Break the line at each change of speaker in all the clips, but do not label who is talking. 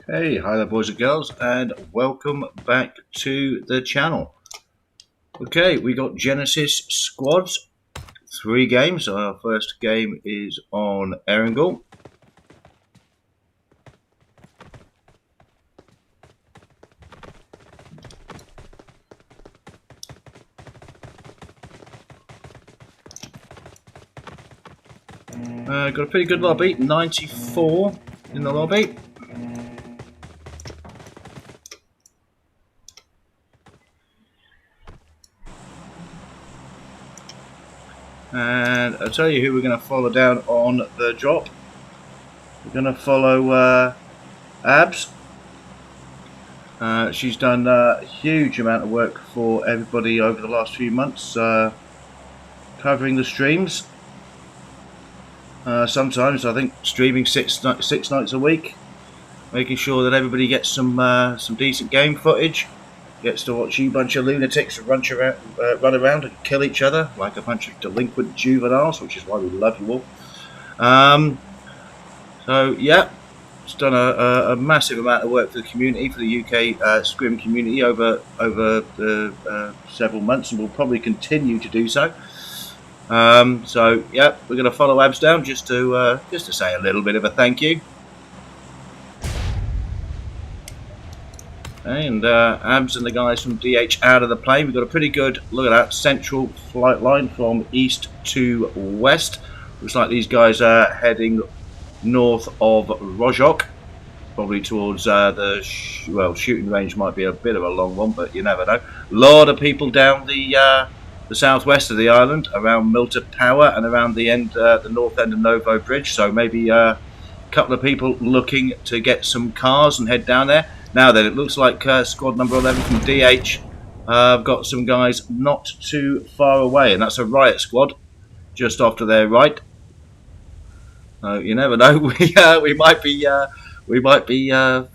Hey, hi there boys and girls, and welcome back to the channel. Okay, we got Genesis squads, 3 games. Our first game is on Erangel. Got a pretty good lobby, 94 in the lobby. And I'll tell you who we're going to follow down on the drop. We're going to follow Abs. She's done a huge amount of work for everybody over the last few months, covering the streams. Sometimes I think streaming six nights a week, making sure that everybody gets some decent game footage, gets to watch you bunch of lunatics run around and kill each other like a bunch of delinquent juveniles, which is why we love you all. So yeah, it's done a massive amount of work for the community, for the UK scrim community over several months, and will probably continue to do so. So yeah, we're going to follow Abs down just to say a little bit of a thank you. And Abs and the guys from DH out of the plane. We've got a pretty good look at that central flight line from east to west. Looks like these guys are heading north of Rojok, probably towards the shooting range. Might be a bit of a long one, but you never know. A lot of people down the southwest of the island, around Milton Tower and around the north end of Novo Bridge. So maybe a couple of people looking to get some cars and head down there. Now then, it looks like squad number 11 from DH have got some guys not too far away, and that's a riot squad just off to their right. You never know. We might be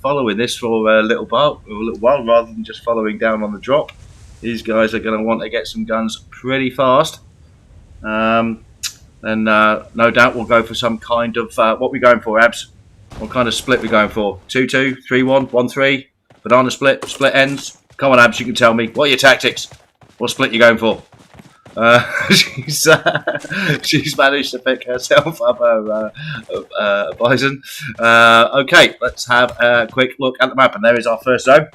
following this for a little while, rather than just following down on the drop. These guys are going to want to get some guns pretty fast. And no doubt we'll go for some kind of what are we going for, Abs? What kind of split we going for? 2-2, 3-1, 1-3, banana split ends. Come on, Abs, you can tell me. What are your tactics? What split you going for? She's managed to pick herself up a bison. Okay, let's have a quick look at the map, and there is our first zone.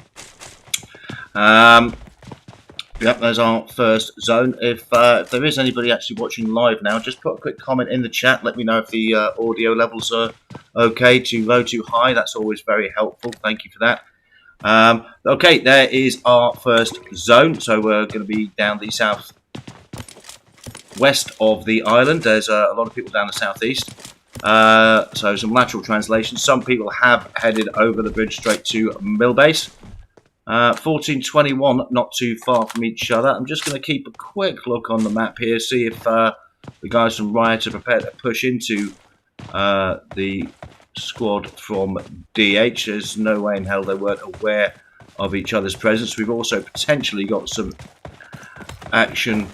Yep, there's our first zone. If there is anybody actually watching live now, just put a quick comment in the chat. Let me know if the audio levels are okay, too low, too high. That's always very helpful. Thank you for that. Okay, there is our first zone. So we're going to be down the south west of the island. There's a lot of people down the southeast. So some lateral translation. Some people have headed over the bridge straight to Millbase. 1421, not too far from each other. I'm just going to keep a quick look on the map here, see if the guys from Riot are prepared to push into the squad from DH. There's no way in hell they weren't aware of each other's presence. We've also potentially got some action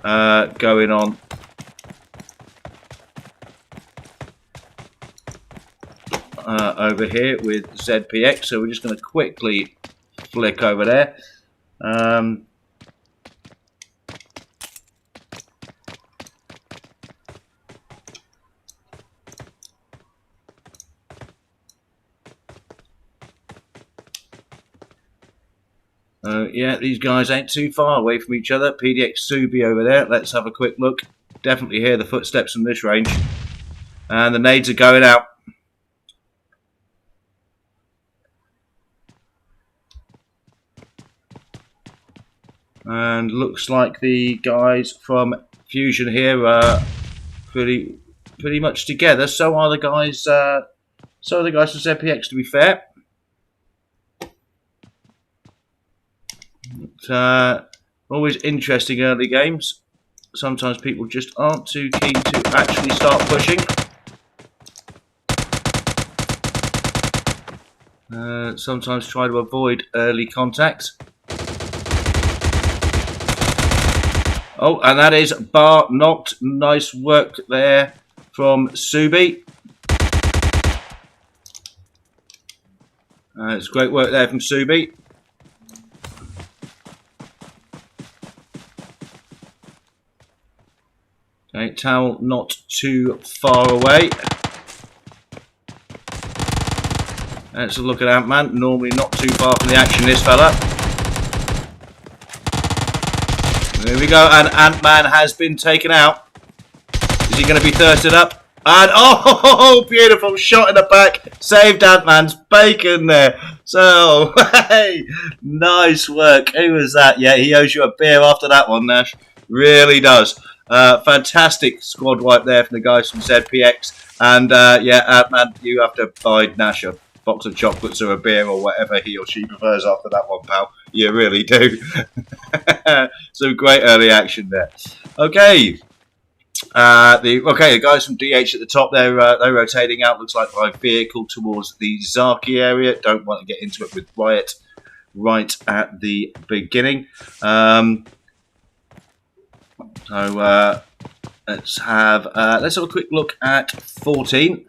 going on over here with ZPX, so we're just going to quickly flick over there. Yeah, these guys ain't too far away from each other. PDX Subi over there. Let's have a quick look. Definitely hear the footsteps from this range. And the nades are going out. And looks like the guys from Fusion here are pretty much together. So are the guys. So are the guys from ZPX. To be fair, always interesting early games. Sometimes people just aren't too keen to actually start pushing. Sometimes try to avoid early contacts. Oh, and that is bar knocked. Nice work there from Subi. It's great work there from Subi. Okay, Towel not too far away. Let's look at Ant-Man. Normally not too far from the action, this fella. There we go, and Ant-Man has been taken out. Is he going to be thirsted up? And oh, beautiful shot in the back. Saved Ant-Man's bacon there. So, hey, nice work. Who was that? Yeah, he owes you a beer after that one, Nash. Really does. Fantastic squad wipe there from the guys from ZPX. And yeah, Ant-Man, you have to buy Nash a box of chocolates or a beer or whatever he or she prefers after that one, pal. You really do. Some great early action there. Okay. The guys from DH at the top, they're rotating out. Looks like by vehicle towards the Zaki area. Don't want to get into it with Riot right at the beginning. Let's have a quick look at 14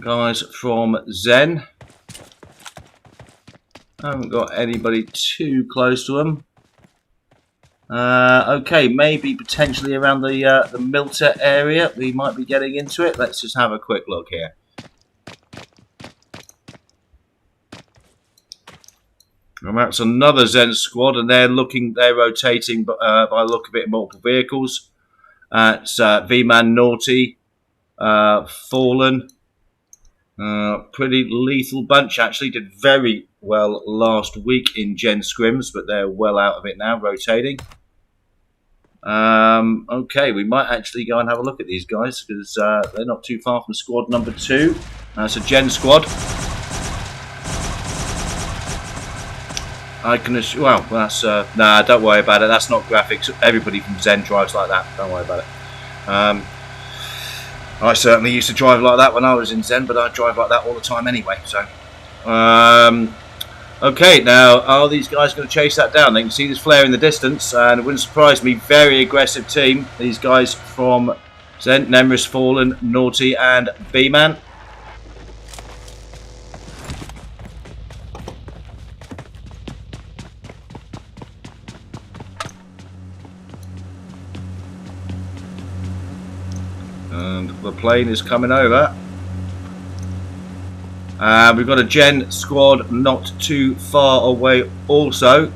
guys from Zen. I haven't got anybody too close to them. Okay, maybe potentially around the Milter area. We might be getting into it. Let's just have a quick look here. And that's another Zen squad, and they're rotating by the look of it, multiple vehicles. It's V-Man Naughty, Fallen. Pretty lethal bunch, actually. Did very well last week in Gen Scrims, but they're well out of it now, rotating. Okay, we might actually go and have a look at these guys, because they're not too far from squad number 2. It's a Gen squad. I can assure, well, that's, nah, don't worry about it. That's not graphics. Everybody from Zen drives like that. Don't worry about it. I certainly used to drive like that when I was in Zen, but I drive like that all the time anyway. So, okay, now are these guys going to chase that down? They can see this flare in the distance, and it wouldn't surprise me. Very aggressive team. These guys from Zen, Nemris, Fallen, Naughty, and B-Man. And the plane is coming over. We've got a Gen squad not too far away also.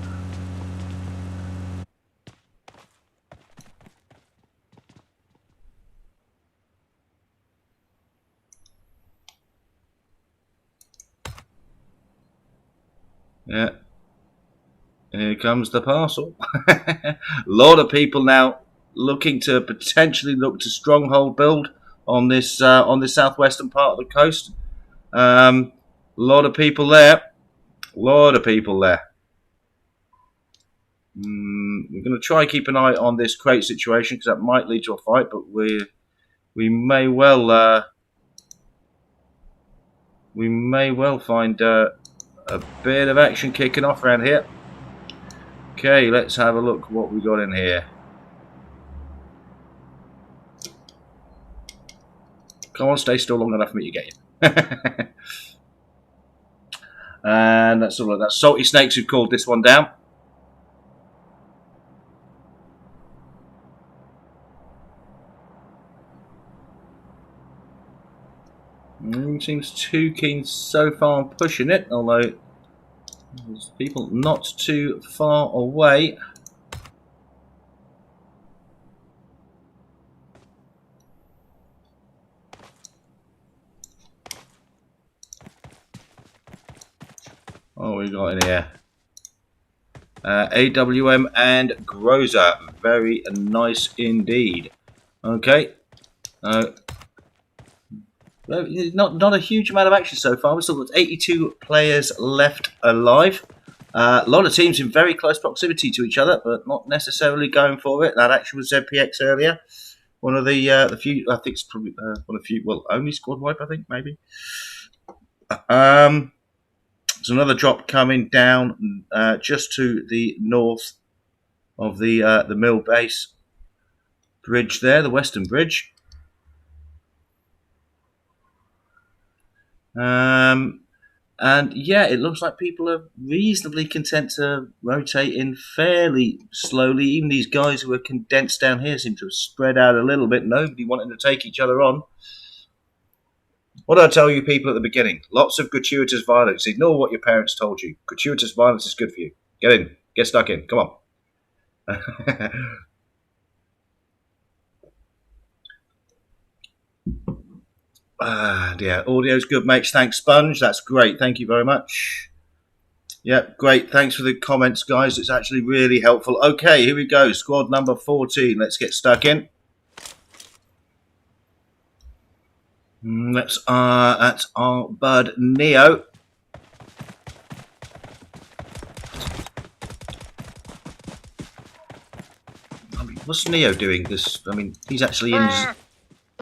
Yeah. Here comes the parcel. A lot of people now looking to potentially look to stronghold build on this southwestern part of the coast. A lot of people there. A lot of people there. We're going to try and keep an eye on this crate situation because that might lead to a fight, but we may well find a bit of action kicking off around here. Okay, let's have a look what we got in here. Come on, stay still long enough for me to get you. And that's all of that. Salty Snakes who called this one down. Seems too keen so far on pushing it, although there's people not too far away. What we got in here? AWM and Groza. Very nice indeed. Okay. Not a huge amount of action so far. We've still got 82 players left alive. A lot of teams in very close proximity to each other, but not necessarily going for it. That action was ZPX earlier. One of the few, I think it's probably one of the few, well, only squad wipe, I think, maybe. There's another drop coming down just to the north of the mill base bridge there, the western bridge. And yeah, it looks like people are reasonably content to rotate in fairly slowly. Even these guys who are condensed down here seem to have spread out a little bit. Nobody wanting to take each other on. What did I tell you people at the beginning? Lots of gratuitous violence. Ignore what your parents told you. Gratuitous violence is good for you. Get in. Get stuck in. Come on. Yeah, audio's good, mates. Thanks, Sponge. That's great. Thank you very much. Yeah, great. Thanks for the comments, guys. It's actually really helpful. Okay, here we go. Squad number 14. Let's get stuck in. That's our bud Neo. I mean, what's Neo doing? I mean, he's actually in.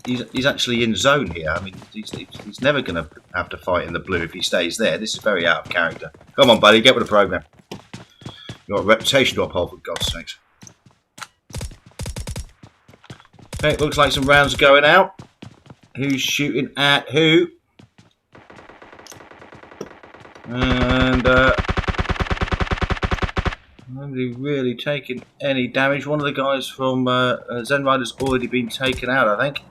He's actually in zone here. I mean, he's never going to have to fight in the blue if he stays there. This is very out of character. Come on, buddy, get with the program. You've got a reputation to uphold, for God's sakes. Okay, it looks like some rounds are going out. Who's shooting at who? And nobody really taking any damage. One of the guys from Zen Rider's already been taken out, I think.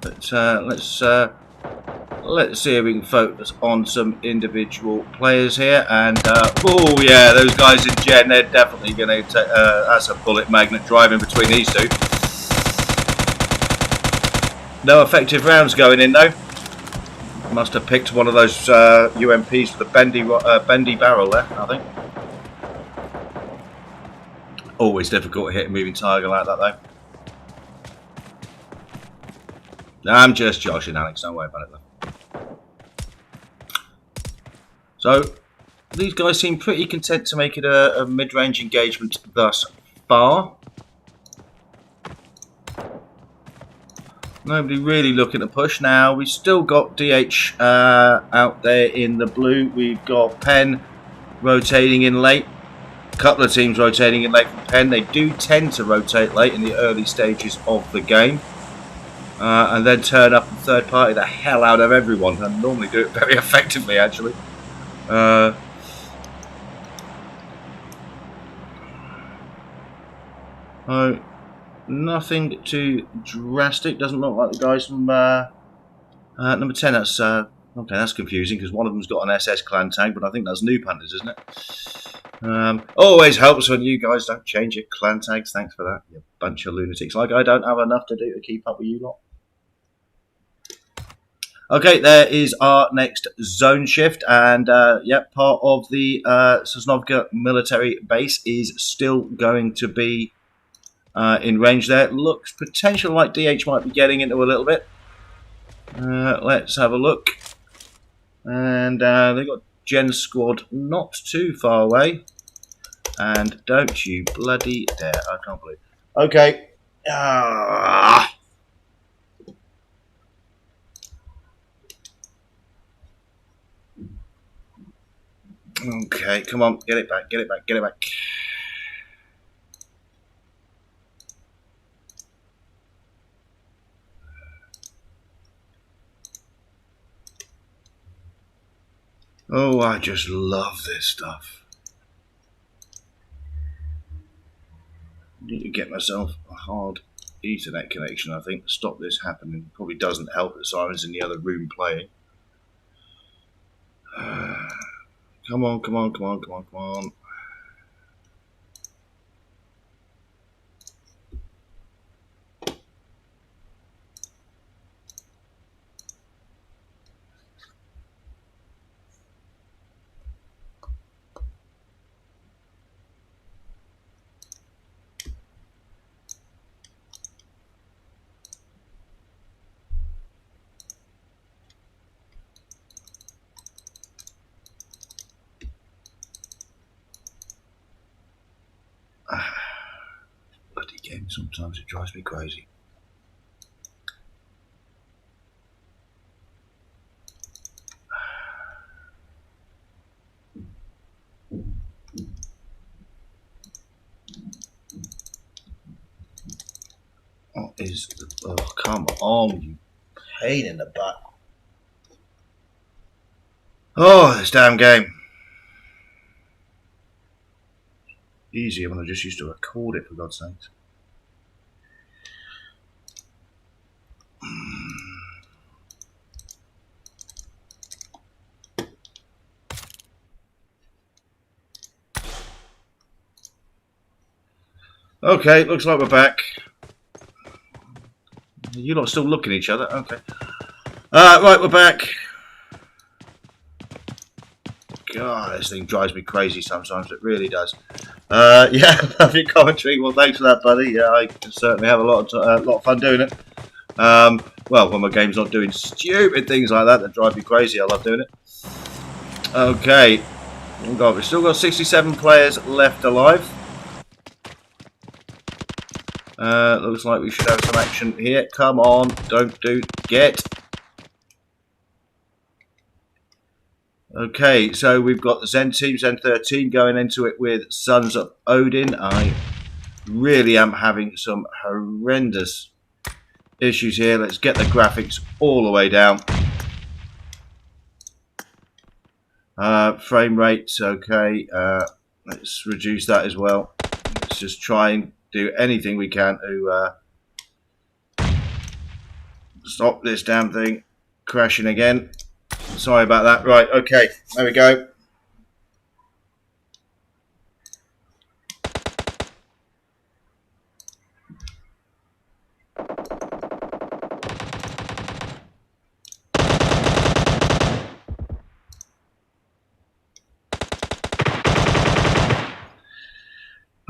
But let's see if we can focus on some individual players here. And oh yeah, those guys in Gen, they're definitely going to take. That's a bullet magnet driving between these two. No effective rounds going in though. Must have picked one of those UMPs with the bendy barrel there, I think. Always difficult to hit a moving target like that though. I'm just joshing, Alex. Don't worry about it though. So these guys seem pretty content to make it a mid-range engagement thus far. Nobody really looking to push now. We've still got DH out there in the blue. We've got Penn rotating in late. A couple of teams rotating in late from Penn. They do tend to rotate late in the early stages of the game. And then turn up and third party the hell out of everyone. And normally do it very effectively, actually. Nothing too drastic. Doesn't look like the guys from number 10. That's okay. That's confusing because one of them's got an SS clan tag, but I think that's New Panthers, isn't it? Always helps when you guys don't change your clan tags. Thanks for that, you bunch of lunatics. Like I don't have enough to do to keep up with you lot. Okay, there is our next zone shift, and yep, part of the Sosnovka military base is still going to be in range there. Looks potential like DH might be getting into a little bit. Let's have a look. And they've got Gen Squad not too far away. And don't you bloody dare. I can't believe it. Okay. Okay, come on. Get it back, get it back, get it back. Oh, I just love this stuff. I need to get myself a hard Ethernet connection, I think, to stop this happening. Probably doesn't help that Simon's in the other room playing. Come on, come on, come on, come on, come on. Bloody game, sometimes it drives me crazy. What is the... Oh, come on, you pain in the butt. Oh, this damn game. Easier when I just used to record it, for God's sakes. Okay, looks like we're back. You're not still looking at each other? Okay. Right, we're back. God, this thing drives me crazy sometimes. It really does. Yeah, love your commentary. Well, thanks for that, buddy. Yeah, I certainly have a lot of fun doing it. Well, when my game's not doing stupid things like that drive me crazy, I love doing it. Okay. Oh God, we've still got 67 players left alive. Looks like we should have some action here. Come on, don't get. Okay, so we've got the Zen team, Zen 13, going into it with Sons of Odin. I really am having some horrendous issues here. Let's get the graphics all the way down. Frame rates, okay. Let's reduce that as well. Let's just try and do anything we can to stop this damn thing crashing again. Sorry about that. Right, okay, there we go.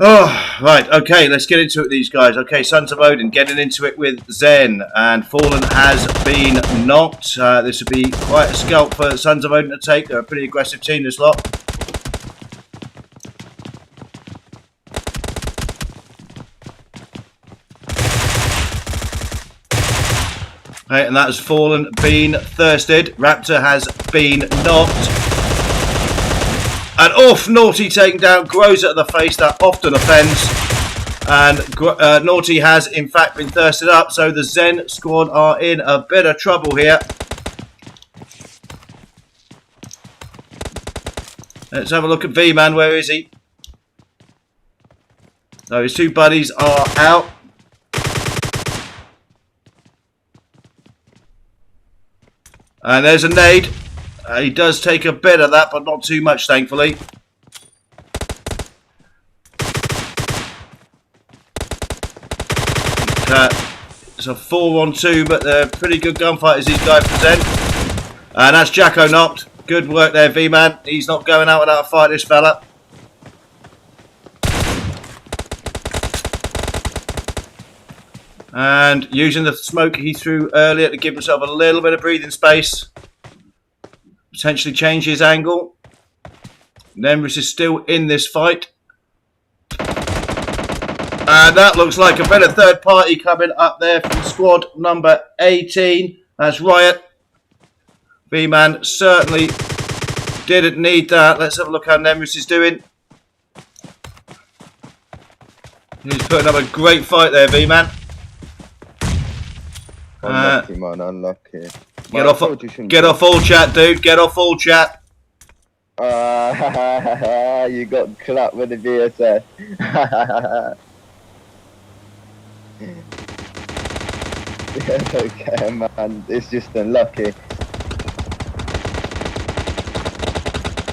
Oh, right, okay, let's get into it with these guys. Okay, Sons of Odin getting into it with Zen, and Fallen has been knocked. This would be quite a scalp for Sons of Odin to take. They're a pretty aggressive team, this lot. Okay, and that has Fallen been thirsted. Raptor has been knocked. And off, Naughty taken down, grows at the face, that often offends. And Naughty has in fact been thirsted up, so the Zen squad are in a bit of trouble here. Let's have a look at V-Man, where is he? So his two buddies are out. And there's a nade. He does take a bit of that, but not too much, thankfully. It's a 4-on-2, but they're pretty good gunfighters, these guys present. And that's Jacko knocked. Good work there, V-Man. He's not going out without a fight, this fella. And using the smoke he threw earlier to give himself a little bit of breathing space. Potentially change his angle. Nemrus is still in this fight. And that looks like a bit of third party coming up there from squad number 18. That's Riot. V-Man certainly didn't need that. Let's have a look how Nemrus is doing. He's putting up a great fight there, V-Man.
Unlucky, man, unlucky.
Get off all chat, dude. Get off all chat.
You got clapped with the VSS. Okay, man, it's just unlucky.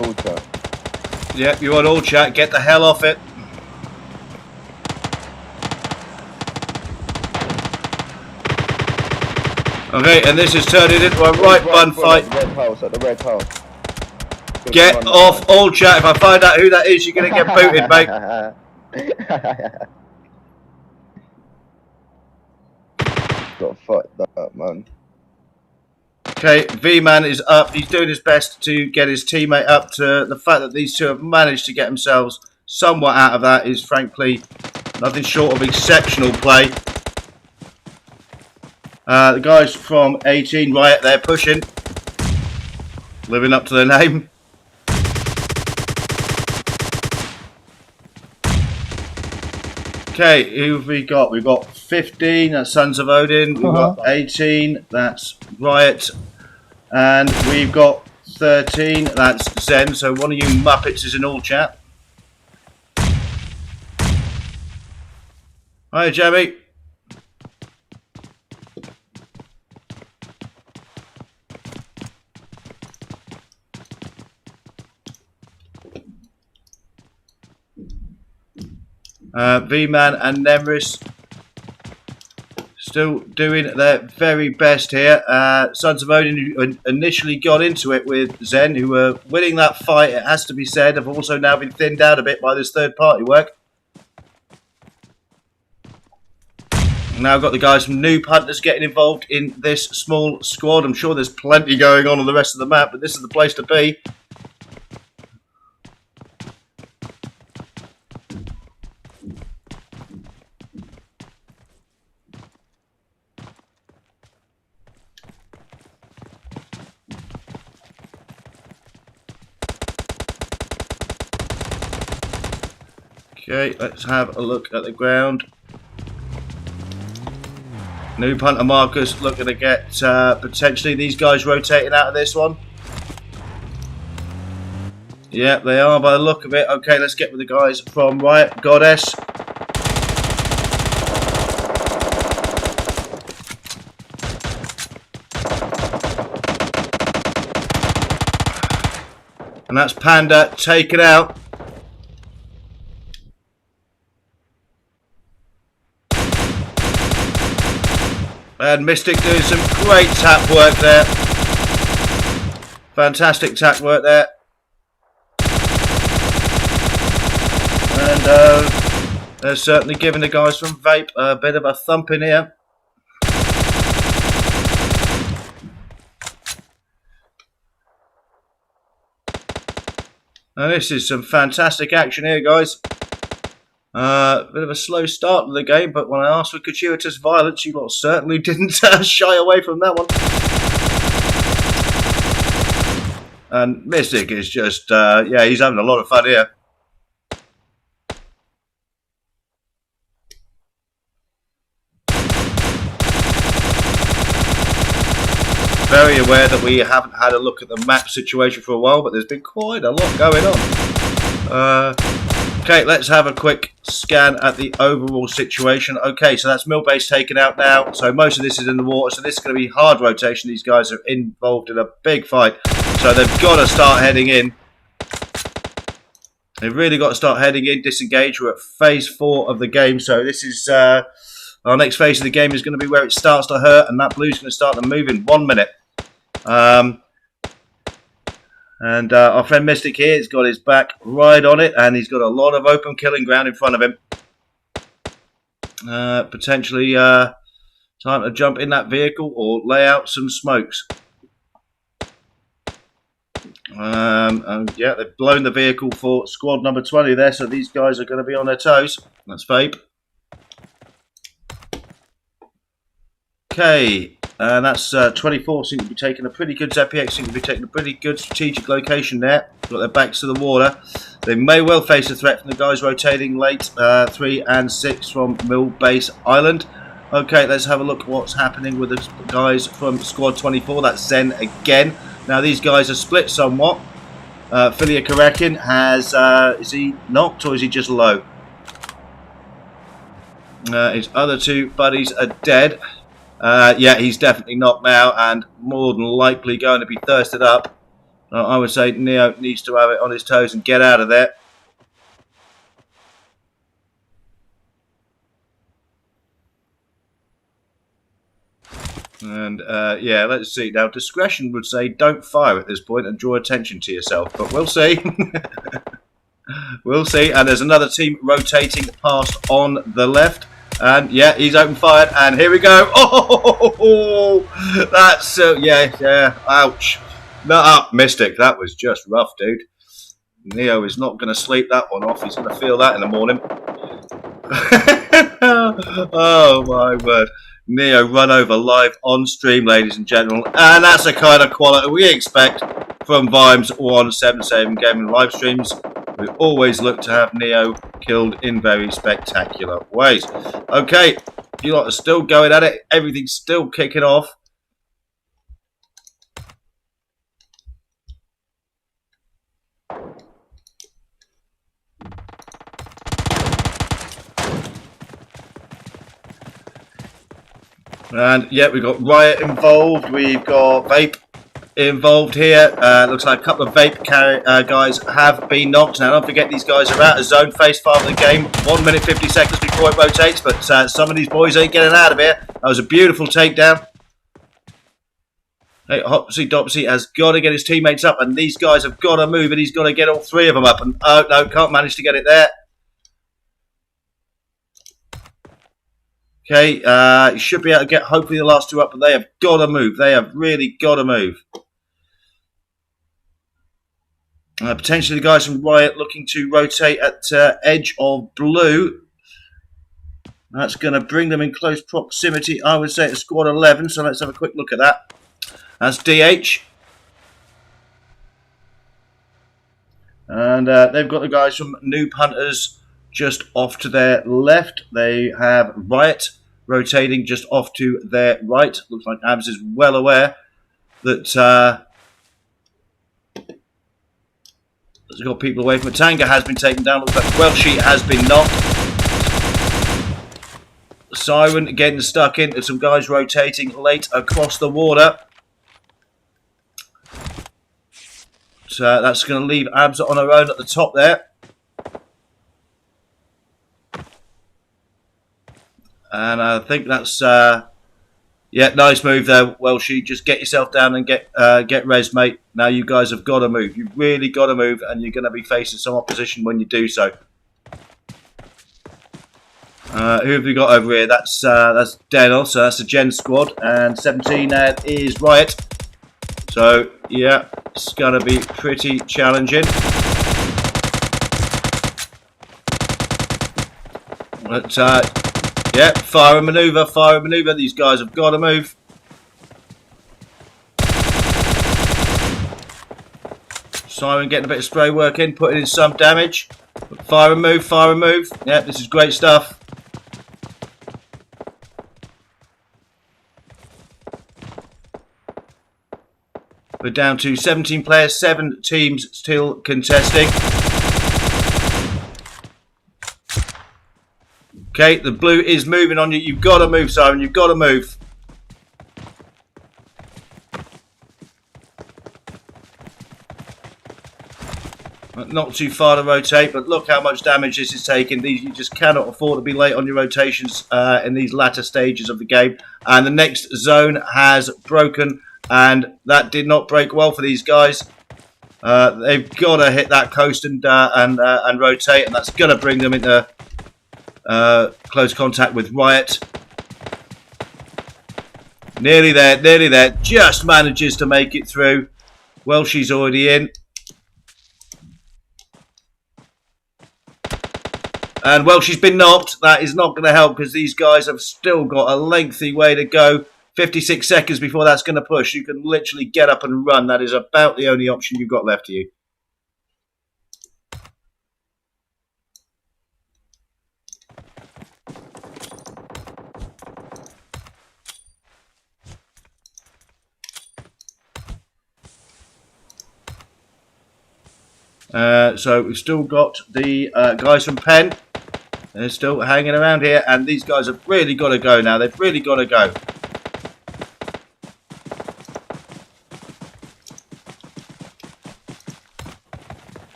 Ultra.
Yep, you're on all chat. Get the hell off it. Okay, and this is turning into a right bun fight.
At the red house, at the red house.
Get off all chat. If I find out who that is, you're going to get booted, mate.
Got fucked up, man.
Okay, V-Man is up. He's doing his best to get his teammate up. To the fact that these two have managed to get themselves somewhat out of that is frankly nothing short of exceptional play. The guys from 18 Riot, they're pushing. Living up to their name. Okay, who have we got? We've got 15, that's Sons of Odin. We've got 18, that's Riot. And we've got 13, that's Zen. So one of you Muppets is in all chat. Hi, Jamie. V-Man and Nemris still doing their very best here. Sons of Odin, who initially got into it with Zen, who were winning that fight, it has to be said, have also now been thinned out a bit by this third-party work. Now got the guys from Noob Hunters getting involved in this small squad. I'm sure there's plenty going on the rest of the map, but this is the place to be. Okay, let's have a look at the ground. Noob Hunter Marcus looking to get potentially these guys rotating out of this one. Yeah, they are by the look of it. Okay, let's get with the guys from Riot Goddess. And that's Panda taken out. And Mystic doing some great tap work there. Fantastic tap work there. And they're certainly giving the guys from Vape a bit of a thump in here. And this is some fantastic action here, guys. Bit of a slow start to the game, but when I asked for gratuitous violence, you lot certainly didn't shy away from that one. And Mystic is just, yeah, he's having a lot of fun here. Very aware that we haven't had a look at the map situation for a while, but there's been quite a lot going on. Okay, let's have a quick scan at the overall situation. Okay, so that's mill base taken out now. So most of this is in the water. So this is going to be hard rotation. These guys are involved in a big fight. So they've got to start heading in. They've really got to start heading in, disengage. We're at phase 4 of the game. So this is our next phase of the game is going to be where it starts to hurt. And that blue's going to start to move in 1 minute. And our friend Mystic here has got his back right on it, and he's got a lot of open killing ground in front of him. Potentially time to jump in that vehicle or lay out some smokes. And yeah, they've blown the vehicle for squad number 20 there, so these guys are going to be on their toes. That's Vape. Okay. And that's 24, seem to be taking a pretty good ZPX, seem to be taking a pretty good strategic location there. Got their backs to the water. They may well face a threat from the guys rotating late, 3 and 6 from Mill Base Island. Okay, let's have a look at what's happening with the guys from Squad 24. That's Zen again. Now these guys are split somewhat. Filia Karakin has, is he knocked or is he just low? His other two buddies are dead. Yeah, he's definitely knocked now and more than likely going to be thirsted up. I would say Neo needs to have it on his toes and get out of there. And yeah, let's see. Now, discretion would say don't fire at this point and draw attention to yourself, but we'll see. We'll see. And there's another team rotating past on the left. And yeah, he's open fired. And here we go. Oh, that's yeah. Ouch. No, Mystic. That was just rough, dude. Neo is not going to sleep that one off. He's going to feel that in the morning. Oh my word. Neo run over live on stream, ladies and gentlemen. And that's the kind of quality we expect from Vimes 177 gaming live streams. We always look to have Neo killed in very spectacular ways. Okay, you lot are still going at it. Everything's still kicking off. And yeah, we've got Riot involved. We've got Vape involved here. Looks like a couple of Vape guys have been knocked. Now, don't forget these guys are out of zone, face part of the game. 1 minute 50 seconds before it rotates, but some of these boys ain't getting out of here. That was a beautiful takedown. Hey, Hopsy Dopsy has got to get his teammates up, and these guys have got to move, and he's got to get all three of them up. And oh no, can't manage to get it there. Okay, you should be able to get hopefully the last two up, but they have got to move. They have really got to move. Potentially the guys from Riot looking to rotate at edge of blue. That's going to bring them in close proximity, I would say, to squad 11. So let's have a quick look at that. That's DH. And they've got the guys from Noob Hunters just off to their left. They have Riot rotating just off to their right. Looks like Abs is well aware that has got people away from it. Tanga has been taken down. Looks like Welshie has been knocked. Siren getting stuck in. There's some guys rotating late across the water. So that's going to leave Abs on her own at the top there. And I think that's, yeah, nice move there, Welshie. Just get yourself down and get res, mate. Now you guys have got to move. You've really got to move, and you're going to be facing some opposition when you do so. Who have we got over here? That's Denel, so that's the Gen squad, and 17 is Riot. So yeah, it's going to be pretty challenging. But yeah, fire and manoeuvre, fire and manoeuvre. These guys have got to move. Siren getting a bit of spray work in, putting in some damage. Fire and move, fire and move. Yeah, this is great stuff. We're down to 17 players, 7 teams still contesting. Okay, the blue is moving on you. You've got to move, Siren. You've got to move. Not too far to rotate, but look how much damage this is taking. You just cannot afford to be late on your rotations in these latter stages of the game. And the next zone has broken, and that did not break well for these guys. They've got to hit that coast and rotate, and that's going to bring them into close contact with Riot. Nearly there, nearly there. Just manages to make it through. Well, she's already in. And well, she's been knocked. That is not going to help because these guys have still got a lengthy way to go. 56 seconds before that's going to push. You can literally get up and run. That is about the only option you've got left to you. So we've still got the guys from Penn. They're still hanging around here, and these guys have really got to go now. They've really got to go.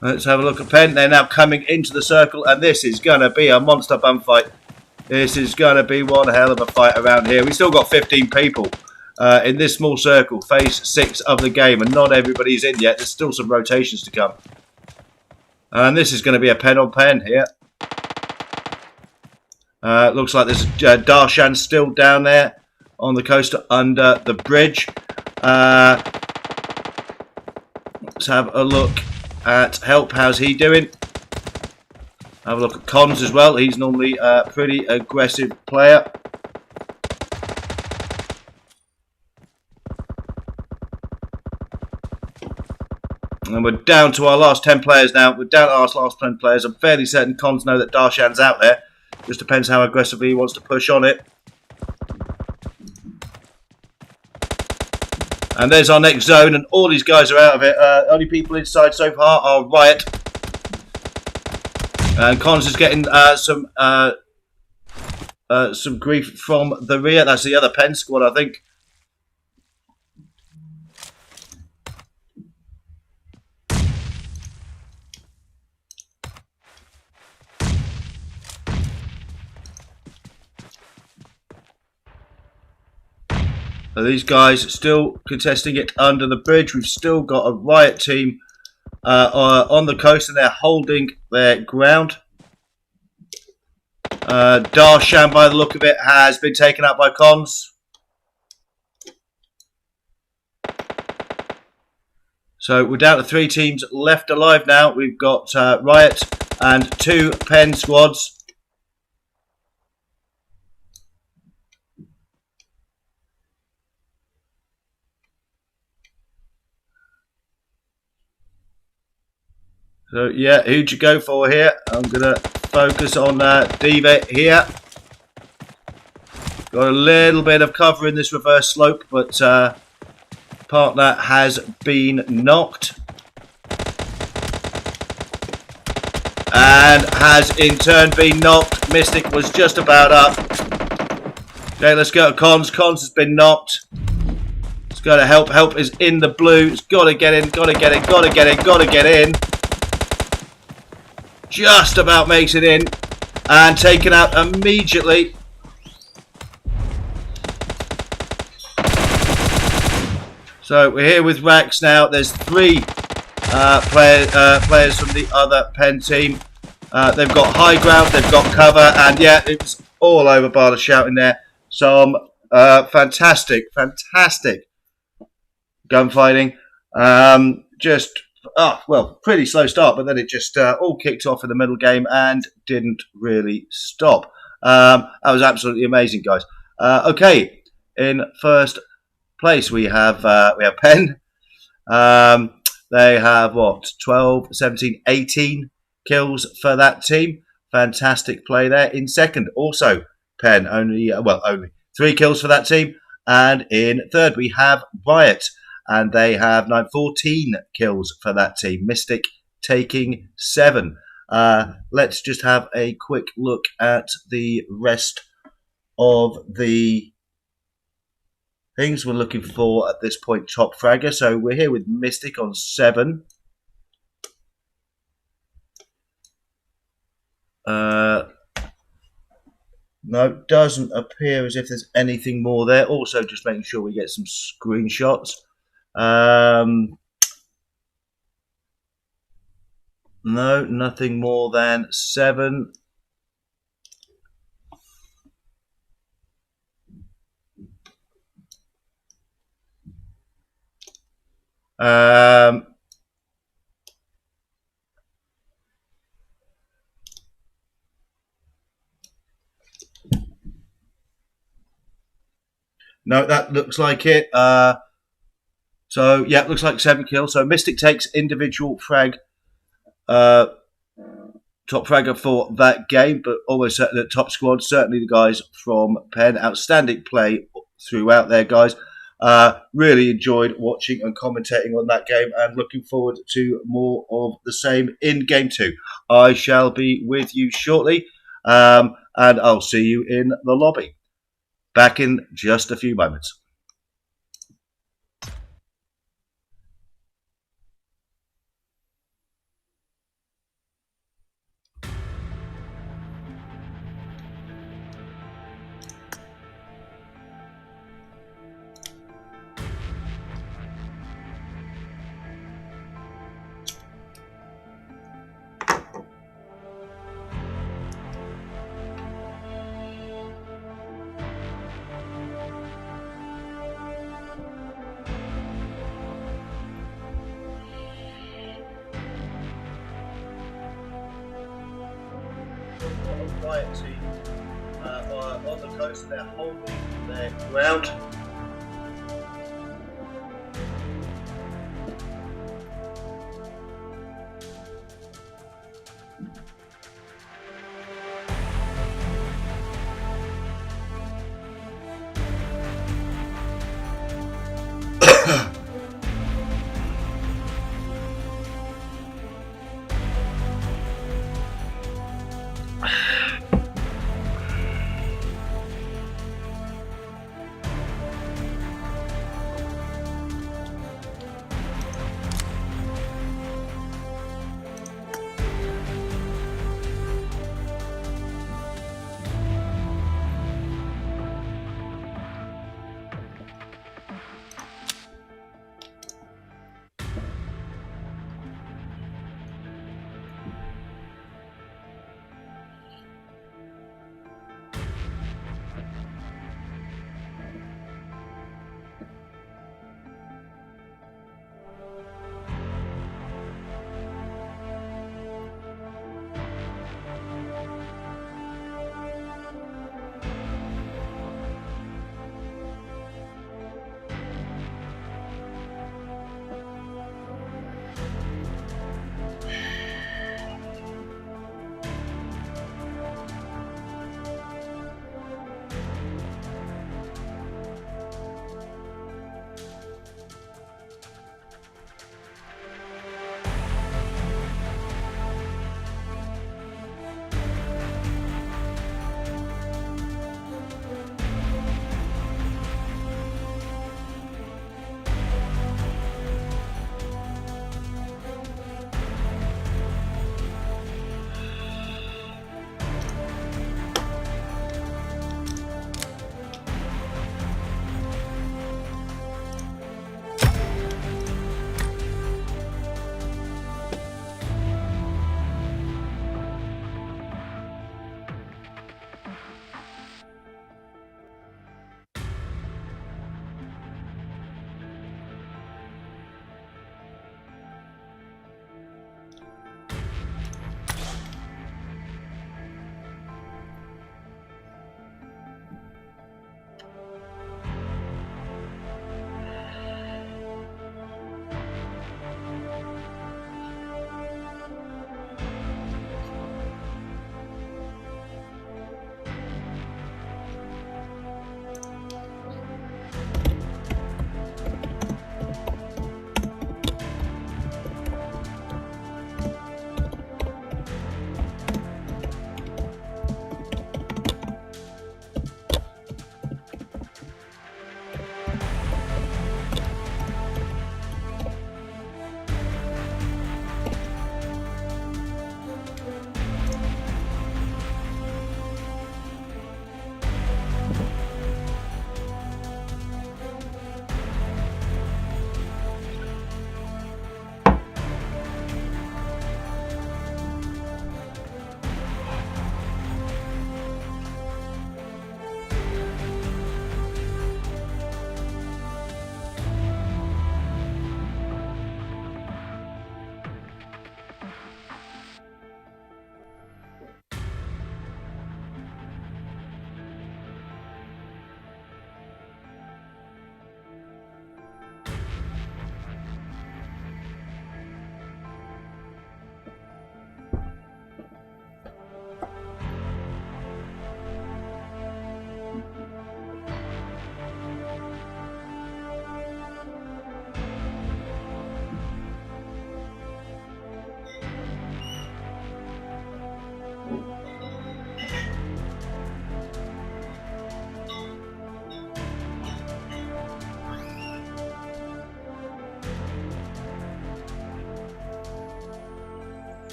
Let's have a look at Penn. They're now coming into the circle, and this is going to be a monster bum fight. This is going to be one hell of a fight around here. We've still got 15 people in this small circle, phase 6 of the game, and not everybody's in yet. There's still some rotations to come. And this is going to be a pen on pen here. Looks like there's Darshan still down there on the coast under the bridge. Let's have a look at Help. How's he doing? Have a look at Cons as well. He's normally a pretty aggressive player. And we're down to our last 10 players now. We're down to our last 10 players. I'm fairly certain Cons know that Darshan's out there. Just depends how aggressively he wants to push on it. And there's our next zone, and all these guys are out of it. Only people inside so far are Riot. And Cons is getting some grief from the rear. That's the other Penn squad, I think. So these guys still contesting it under the bridge. We've still got a Riot team on the coast, and they're holding their ground. Darshan, by the look of it, has been taken out by Cons. So we're down to 3 teams left alive now. We've got Riot and 2 Penn squads. So yeah, who'd you go for here? I'm going to focus on Diva here. Got a little bit of cover in this reverse slope, but partner has been knocked. And has in turn been knocked. Mystic was just about up. Okay, let's go to Cons. Cons has been knocked. It's got to help. Help is in the blue. It's got to get in, got to get in, got to get in, got to get in. Just about makes it in and taken out immediately. So we're here with Rax now. There's 3 players from the other Penn team. They've got high ground, they've got cover, and yeah, it was all over by the shouting there. Some fantastic gunfighting. Pretty slow start, but then it just all kicked off in the middle game and didn't really stop. That was absolutely amazing, guys. Okay, in first place we have Penn. They have 12, 17, 18 kills for that team. Fantastic play there. In second, also Penn, only 3 kills for that team. And in third, we have Riot. And they have 14 kills for that team. Mystic taking 7. Let's just have a quick look at the rest of the things we're looking for at this point. Top fragger. So we're here with Mystic on 7. No, doesn't appear as if there's anything more there. Also, just making sure we get some screenshots. No, nothing more than 7. No, that looks like it. So, yeah, looks like 7 kills. So, Mystic takes individual frag, top fragger for that game, but almost the top squad, certainly the guys from Penn. Outstanding play throughout there, guys. Really enjoyed watching and commentating on that game, and looking forward to more of the same in Game 2. I shall be with you shortly, and I'll see you in the lobby. Back in just a few moments. Quiet team on the coast, they're holding their ground.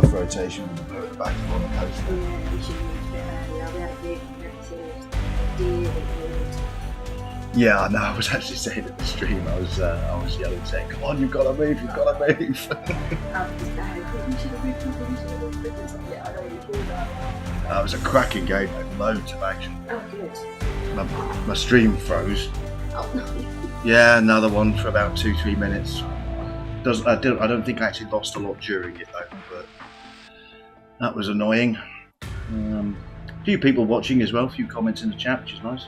tough rotation with the blue at the back on the coast.
Yeah, we should move a bit earlier. We had a big deer that
Yeah, I know. I was actually saying in the stream, I was yelling, saying, "Come on, you've got to move! You've got to move!"
we should have moved. Yeah, I know you do that.
It was a cracking game, mate. Loads of action.
Oh, good.
My stream froze.
Oh no.
Yeah, another one for about 2-3 minutes. I don't think I actually lost a lot during it though, but that was annoying. A few people watching as well, a few comments in the chat, which is nice.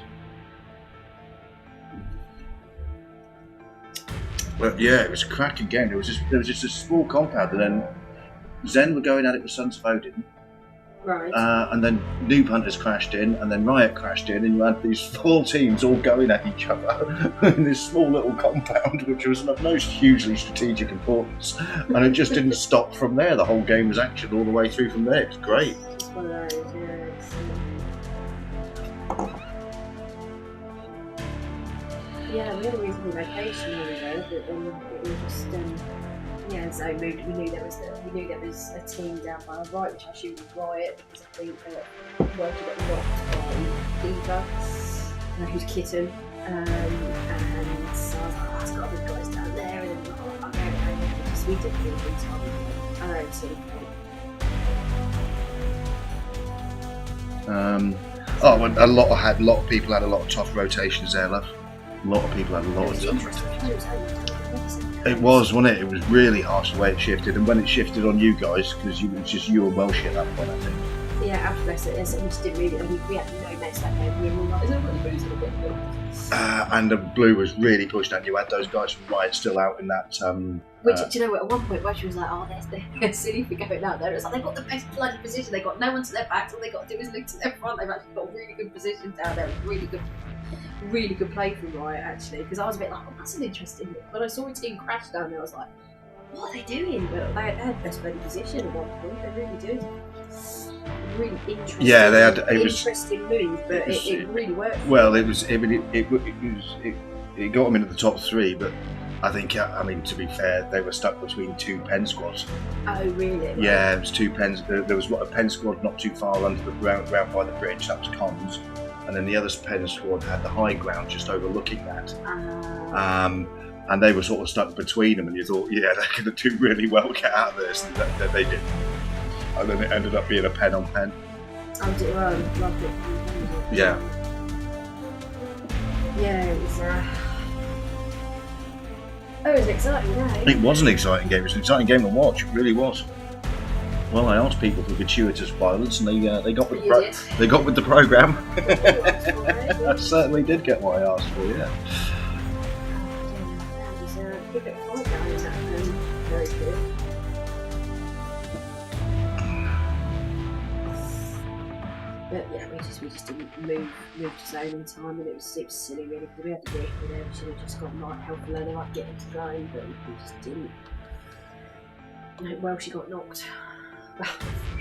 But yeah, it was a cracking game. There was just a small compound, and then Zen were going at it with Sons of Odin.
Right.
And then Noob Hunters crashed in, and then Riot crashed in, and you had these 4 teams all going at each other in this small little compound, which was of no hugely strategic importance. And it just didn't stop from there. The whole game was action all the way through from there. It was great.
It's one of those, yeah. Yeah, we had a reasonable location anyway, but then it was just yeah. So we knew there was a team down by the right, which I assumed was Riot, because I think Worky got knocked by Eva, who's Kitten, and so I was like, oh, it's got to be guys down there, and then I don't because we didn't really do time. I don't see.
A lot of people had a lot of tough rotations there, love. A lot of people had a lot of tough rotations. It was, wasn't it? It was really harsh the way it shifted, and when it shifted on you guys, because it was just you and Welsh at that point, I think.
Yeah, after that, we just didn't really. We had no mates that game. We were all like, "Is everybody booze a bit?"
And the blue was really pushed out. You had those guys from Riot still out in that.
Which, do you know what? At one point, Welsh was like, "Oh, they're silly for going out there." It's like they've got the best bloody position. They got no one to their backs. All they got to do is look to their front. They've actually got a really good position down there. Really good play from Riot actually. Because I was a bit like, "Oh, that's an interesting." When I saw a team crash down there, I was like, "What are they doing?" But they had best bloody position at one point. They really did. Really interesting.
Yeah, they had.
Interesting move, but it really worked.
Well, it got them into the top 3, but I think, to be fair, they were stuck between 2 pen squads.
Oh, really?
Yeah, it was 2 pens. There was a pen squad not too far under the ground by the bridge. That was Cons, and then the other pen squad had the high ground just overlooking that. And they were sort of stuck between them, and you thought, yeah, they're going to do really well get out of this. And they didn't. And then it ended up being a pen on pen.
Loved it.
Yeah.
Yeah, it was. It was an exciting day.
It was an exciting game. It was an exciting game to watch. It really was. Well, I asked people for gratuitous violence, and they got with the program. I certainly did get what I asked for. Yeah.
Very good. But yeah, we just didn't move to zone in time, and it was silly really, because we had to get it there. We should have just got help alone, like getting to zone, but we just didn't. Well, she got knocked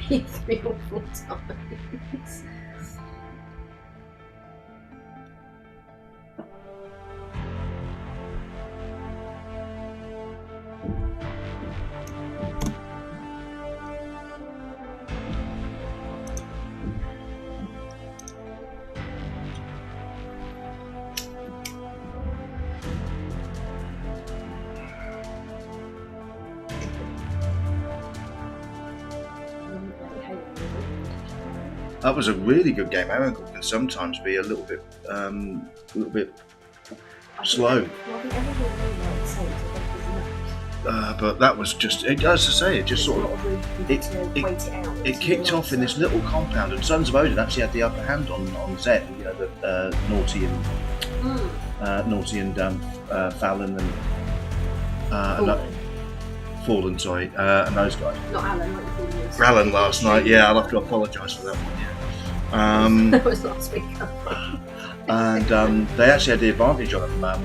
3 or 4 times.
That was a really good game. Erangel can sometimes be a little bit slow. But that was just, as I say, it just sort of, it kicked off in this little compound, and Sons of Odin actually had the upper hand on Zed, you know, the Naughty and Fallon and Fallen, sorry, and those guys.
Not Alan, like the
Alan last night, yeah, I'll have to apologise for that one, yeah.
That was last week.
And they actually had the advantage on them.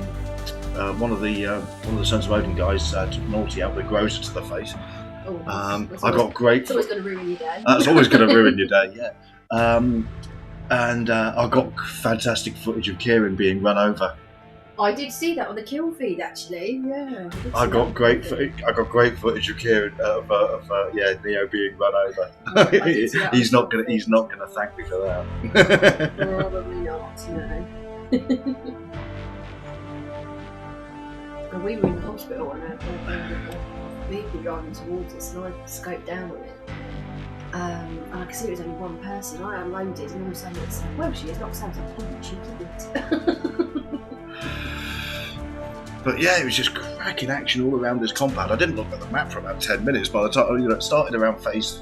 One of the Sons of Odin guys took Naughty out with Grocer to the face. I got great.
It's always going to ruin your day.
That's always going to ruin your day, yeah. And I got fantastic footage of Kieran being run over
I did see that on the kill feed actually. Yeah. did see
I
that
got
on
great.
the kill feed.
I got great footage of Kieran yeah, Neo being run over.
I did see that on
he's
the
not
kill
gonna. He's
feed.
not gonna thank me for that.
Probably not. No. And we were in the hospital and a vehicle driving towards us, and I scoped down on it. And I could see it was only one person. I unloaded, and all of a sudden it's like, well, she is not sounds like a cheeky bit.
But yeah, it was just cracking action all around this compound. I didn't look at the map for about 10 minutes. By the time it started around phase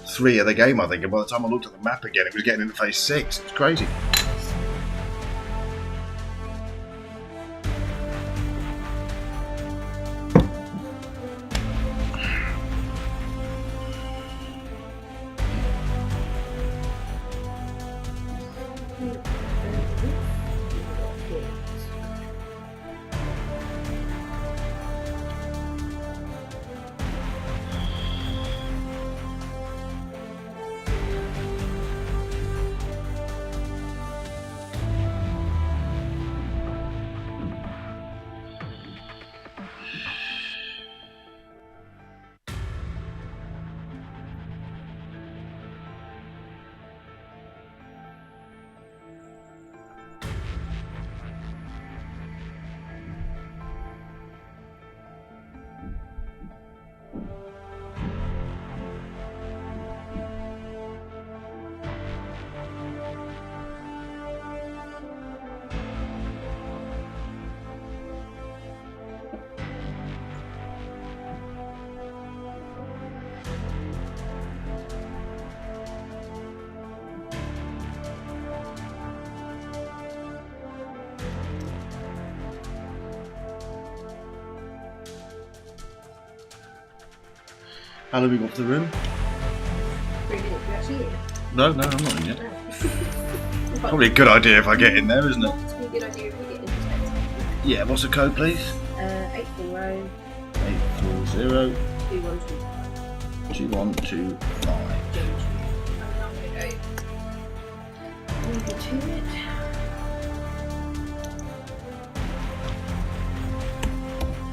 3 of the game, I think, and by the time I looked at the map again, it was getting into phase 6. It was crazy. How do we go off the room?
3 minutes, you're actually in.
No, I'm not in yet.
No.
Probably a good idea if I get in there, isn't it?
It's a good idea if we get in perspective.
Yeah, what's the code, please?
840
840
2125.
2125.
I'm gonna go leave it to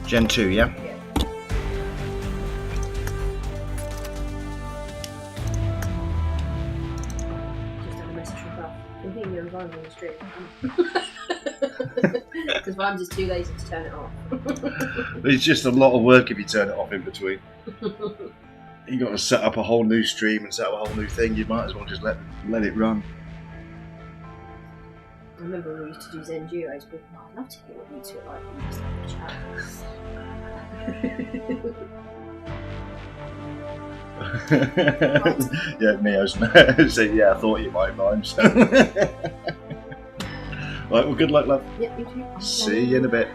it.
Gen 2, yeah?
Yeah. Just had a message from Buff. I'm thinking you're on the stream. Because Vimes is too lazy to turn it off.
It's just a lot of work if you turn it off in between. You got to set up a whole new stream and set up a whole new thing. You might as well just let it run.
I remember when we used to do Zen Duos, but I'd love to hear what you two are like when you just have a chat.
Yeah, Neo's said, yeah, I thought you might mind. Right, well, good luck, love.
Yep, you too.
See you in a bit.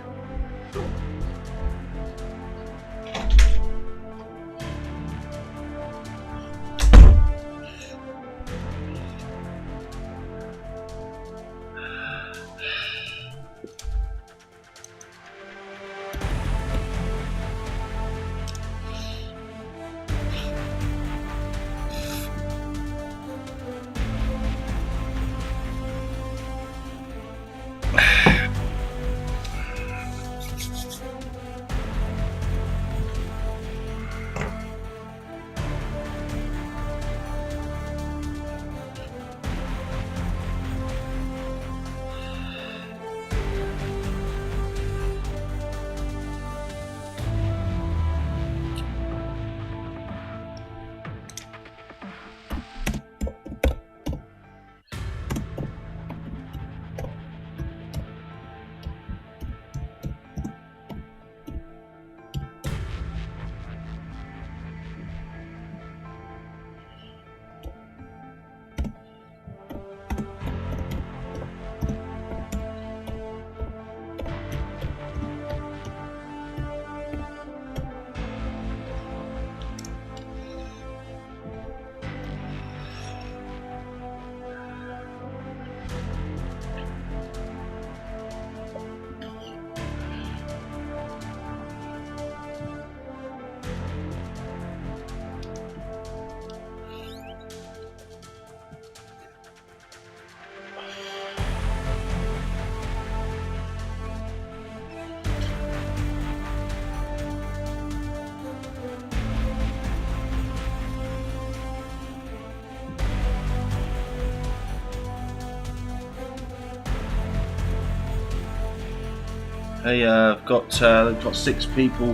Hey, I've got 6 people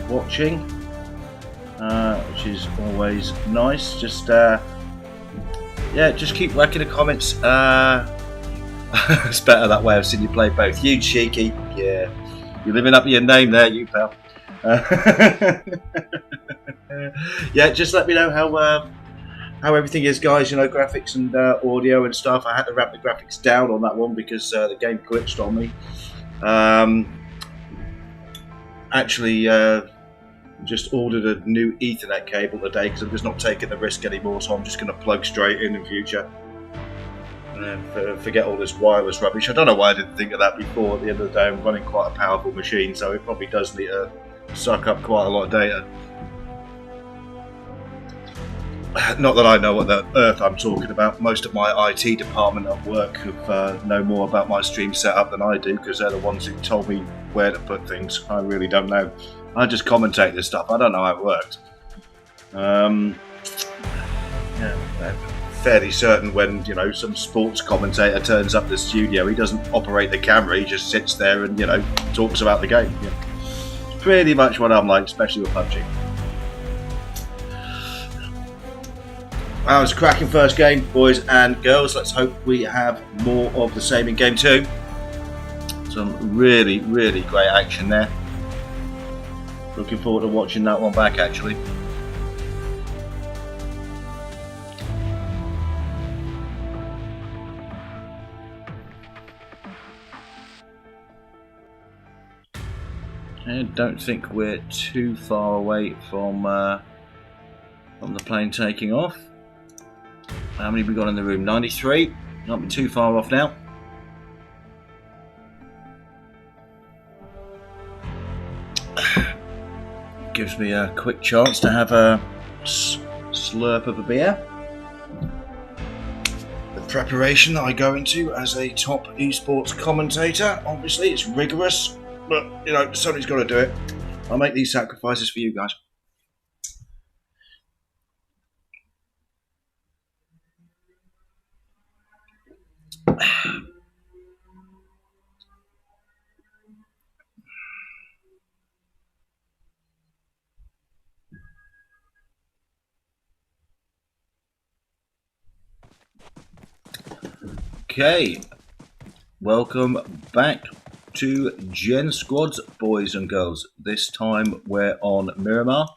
watching, which is always nice. Just yeah, just keep whacking the comments. It's better that way. I've seen you play both. You cheeky, yeah. You're living up your name there, you pal. Yeah, just let me know how everything is, guys. You know, graphics and audio and stuff. I had to ramp the graphics down on that one because the game glitched on me. Actually, just ordered a new Ethernet cable today because I'm just not taking the risk anymore. So I'm just going to plug straight in future. Forget all this wireless rubbish. I don't know why I didn't think of that before. At the end of the day, I'm running quite a powerful machine, so it probably does need to suck up quite a lot of data. Not that I know what the earth I'm talking about. Most of my IT department at work have know more about my stream setup than I do, because they're the ones who told me where to put things. I really don't know. I just commentate this stuff. I don't know how it works. Yeah, fairly certain when, you know, some sports commentator turns up the studio, he doesn't operate the camera, he just sits there and, you know, talks about the game. Yeah. It's pretty much what I'm like, especially with PUBG. That was a cracking first game, boys and girls. Let's hope we have more of the same in game 2. Some really, really great action there. Looking forward to watching that one back, actually. I don't think we're too far away from the plane taking off. How many have we got in the room? 93. Not be too far off now. Gives me a quick chance to have a slurp of a beer. The preparation that I go into as a top esports commentator, obviously it's rigorous, but you know, somebody's got to do it. I'll make these sacrifices for you guys. Okay, welcome back to Gen Squads, boys and girls. This time we're on Miramar.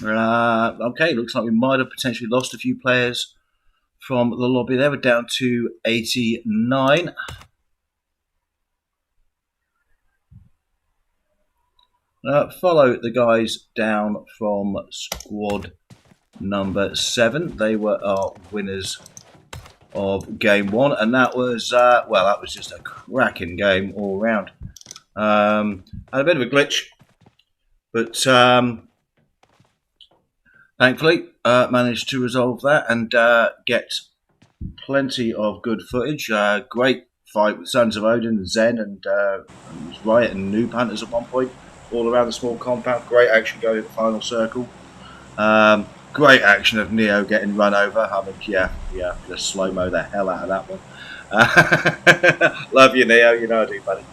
Okay, looks like we might have potentially lost a few players from the lobby there. We're down to 89. Follow the guys down from squad number 7. They were our winners of game 1, and that was well, that was just a cracking game all round. Had a bit of a glitch, but thankfully managed to resolve that and get plenty of good footage. Great fight with Sons of Odin and Zen and Riot and Noob Hunters at one point, all around the small compound. Great action going at the final circle. Great action of Neo getting run over. I mean, yeah, just slow-mo the hell out of that one. Love you, Neo. You know I do, buddy.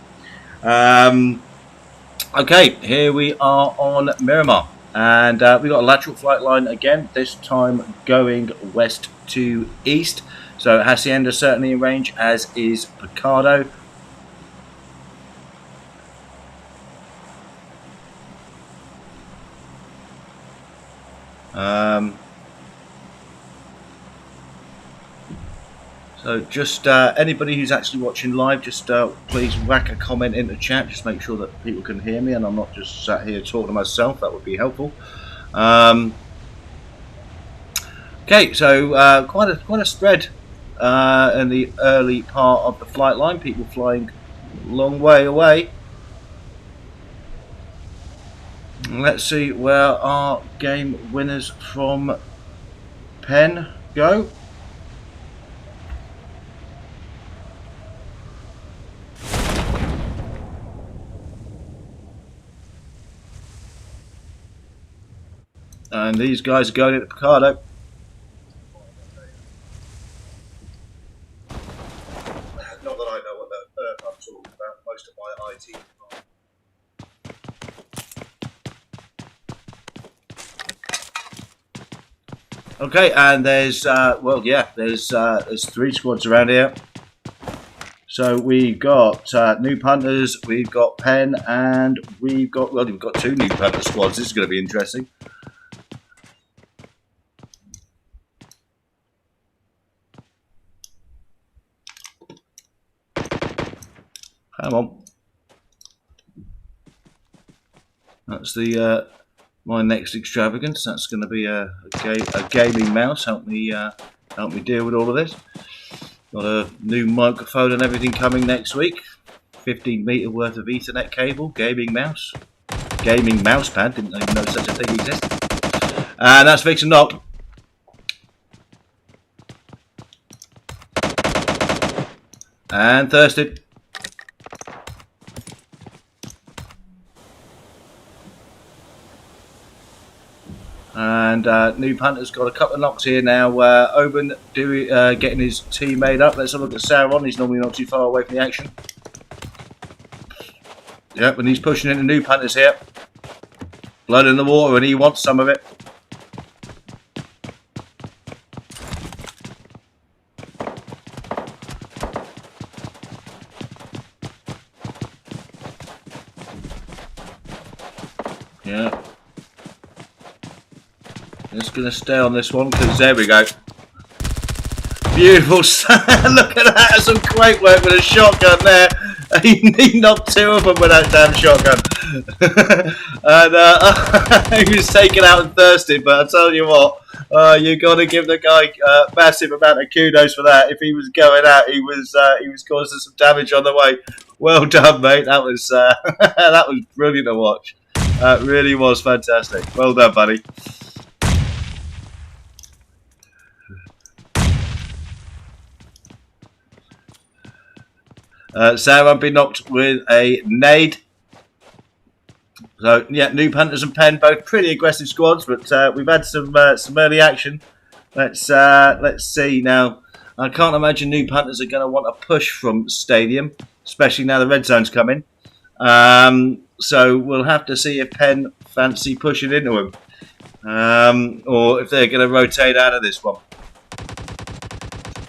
Okay, here we are on Miramar. And we've got a lateral flight line again, this time going west to east. So Hacienda certainly in range, as is Picardo. So just anybody who's actually watching live, just please whack a comment in the chat. Just make sure that people can hear me and I'm not just sat here talking to myself. That would be helpful. Okay, so quite a spread in the early part of the flight line. People flying a long way away. Let's see where our game winners from Penn go. And these guys are going into Picardo. Not that I know what the earth I'm talking Okay, and there's well, yeah, there's 3 squads around here. So we've got Noob Hunters, we've got Penn, and we've got 2 Noob Hunter squads. This is going to be interesting. Come on. That's the my next extravagance. That's going to be a gaming mouse. Help me deal with all of this. Got a new microphone and everything coming next week. 15-meter worth of Ethernet cable. Gaming mouse. Gaming mouse pad. Didn't even know such a thing existed. And that's Victor knocked. And thirsted. And Noob Hunter's got a couple of knocks here now. Oben getting his team made up. Let's have a look at Sauron. He's normally not too far away from the action. Yep, and he's pushing into Noob Hunters here. Blood in the water, and he wants some of it. Yeah. Just going to stay on this one because there we go. Beautiful. Look at that. That's some great work with a shotgun there. He knocked 2 of them with that damn shotgun. And he was taken out and thirsty. But I tell you what, you got to give the guy a massive amount of kudos for that. If he was going out, he was causing some damage on the way. Well done, mate. That was that was brilliant to watch. That really was fantastic. Well done, buddy. Sauron been knocked with a nade. So yeah, Noob Hunters and Penn both pretty aggressive squads, but we've had some early action. Let's see now. I can't imagine Noob Hunters are going to want to push from Stadium, especially now the red zone's coming. So we'll have to see if Penn fancy pushing into him, or if they're going to rotate out of this one.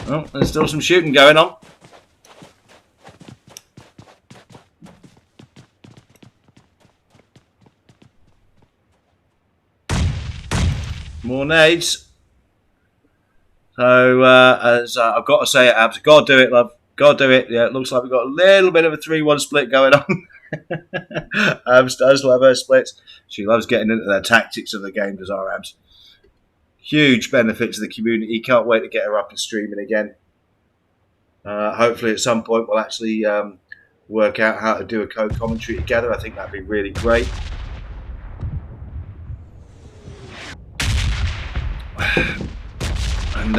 Oh, there's still some shooting going on. More nades. So, as I've got to say it, Abs, got to do it, love. Got to do it. Yeah, it looks like we've got a little bit of a 3-1 split going on. Abs does love her splits. She loves getting into the tactics of the game, does our Abs. Huge benefit to the community. Can't wait to get her up and streaming again. Hopefully at some point we'll actually work out how to do a co-commentary together. I think that'd be really great. And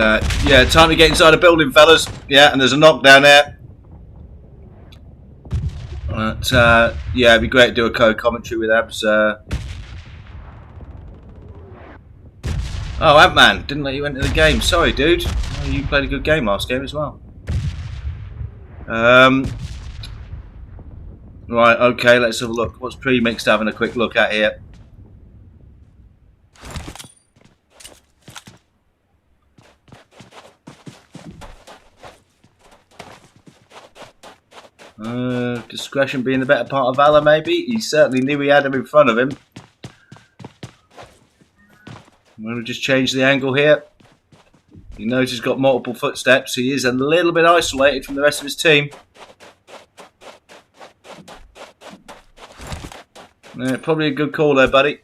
yeah, time to get inside a building, fellas. Yeah, and there's a knock down there. But yeah, it'd be great to do a co-commentary with Abs. Oh, Ant-Man, didn't let you enter the game. Sorry, dude. Oh, you played a good game last game as well. Right, okay, let's have a look. What's pre-mixed having a quick look at here? Discretion being the better part of valor, maybe. He certainly knew he had him in front of him. I'm going to just change the angle here. You notice he's got multiple footsteps. He is a little bit isolated from the rest of his team. Probably a good call there, buddy.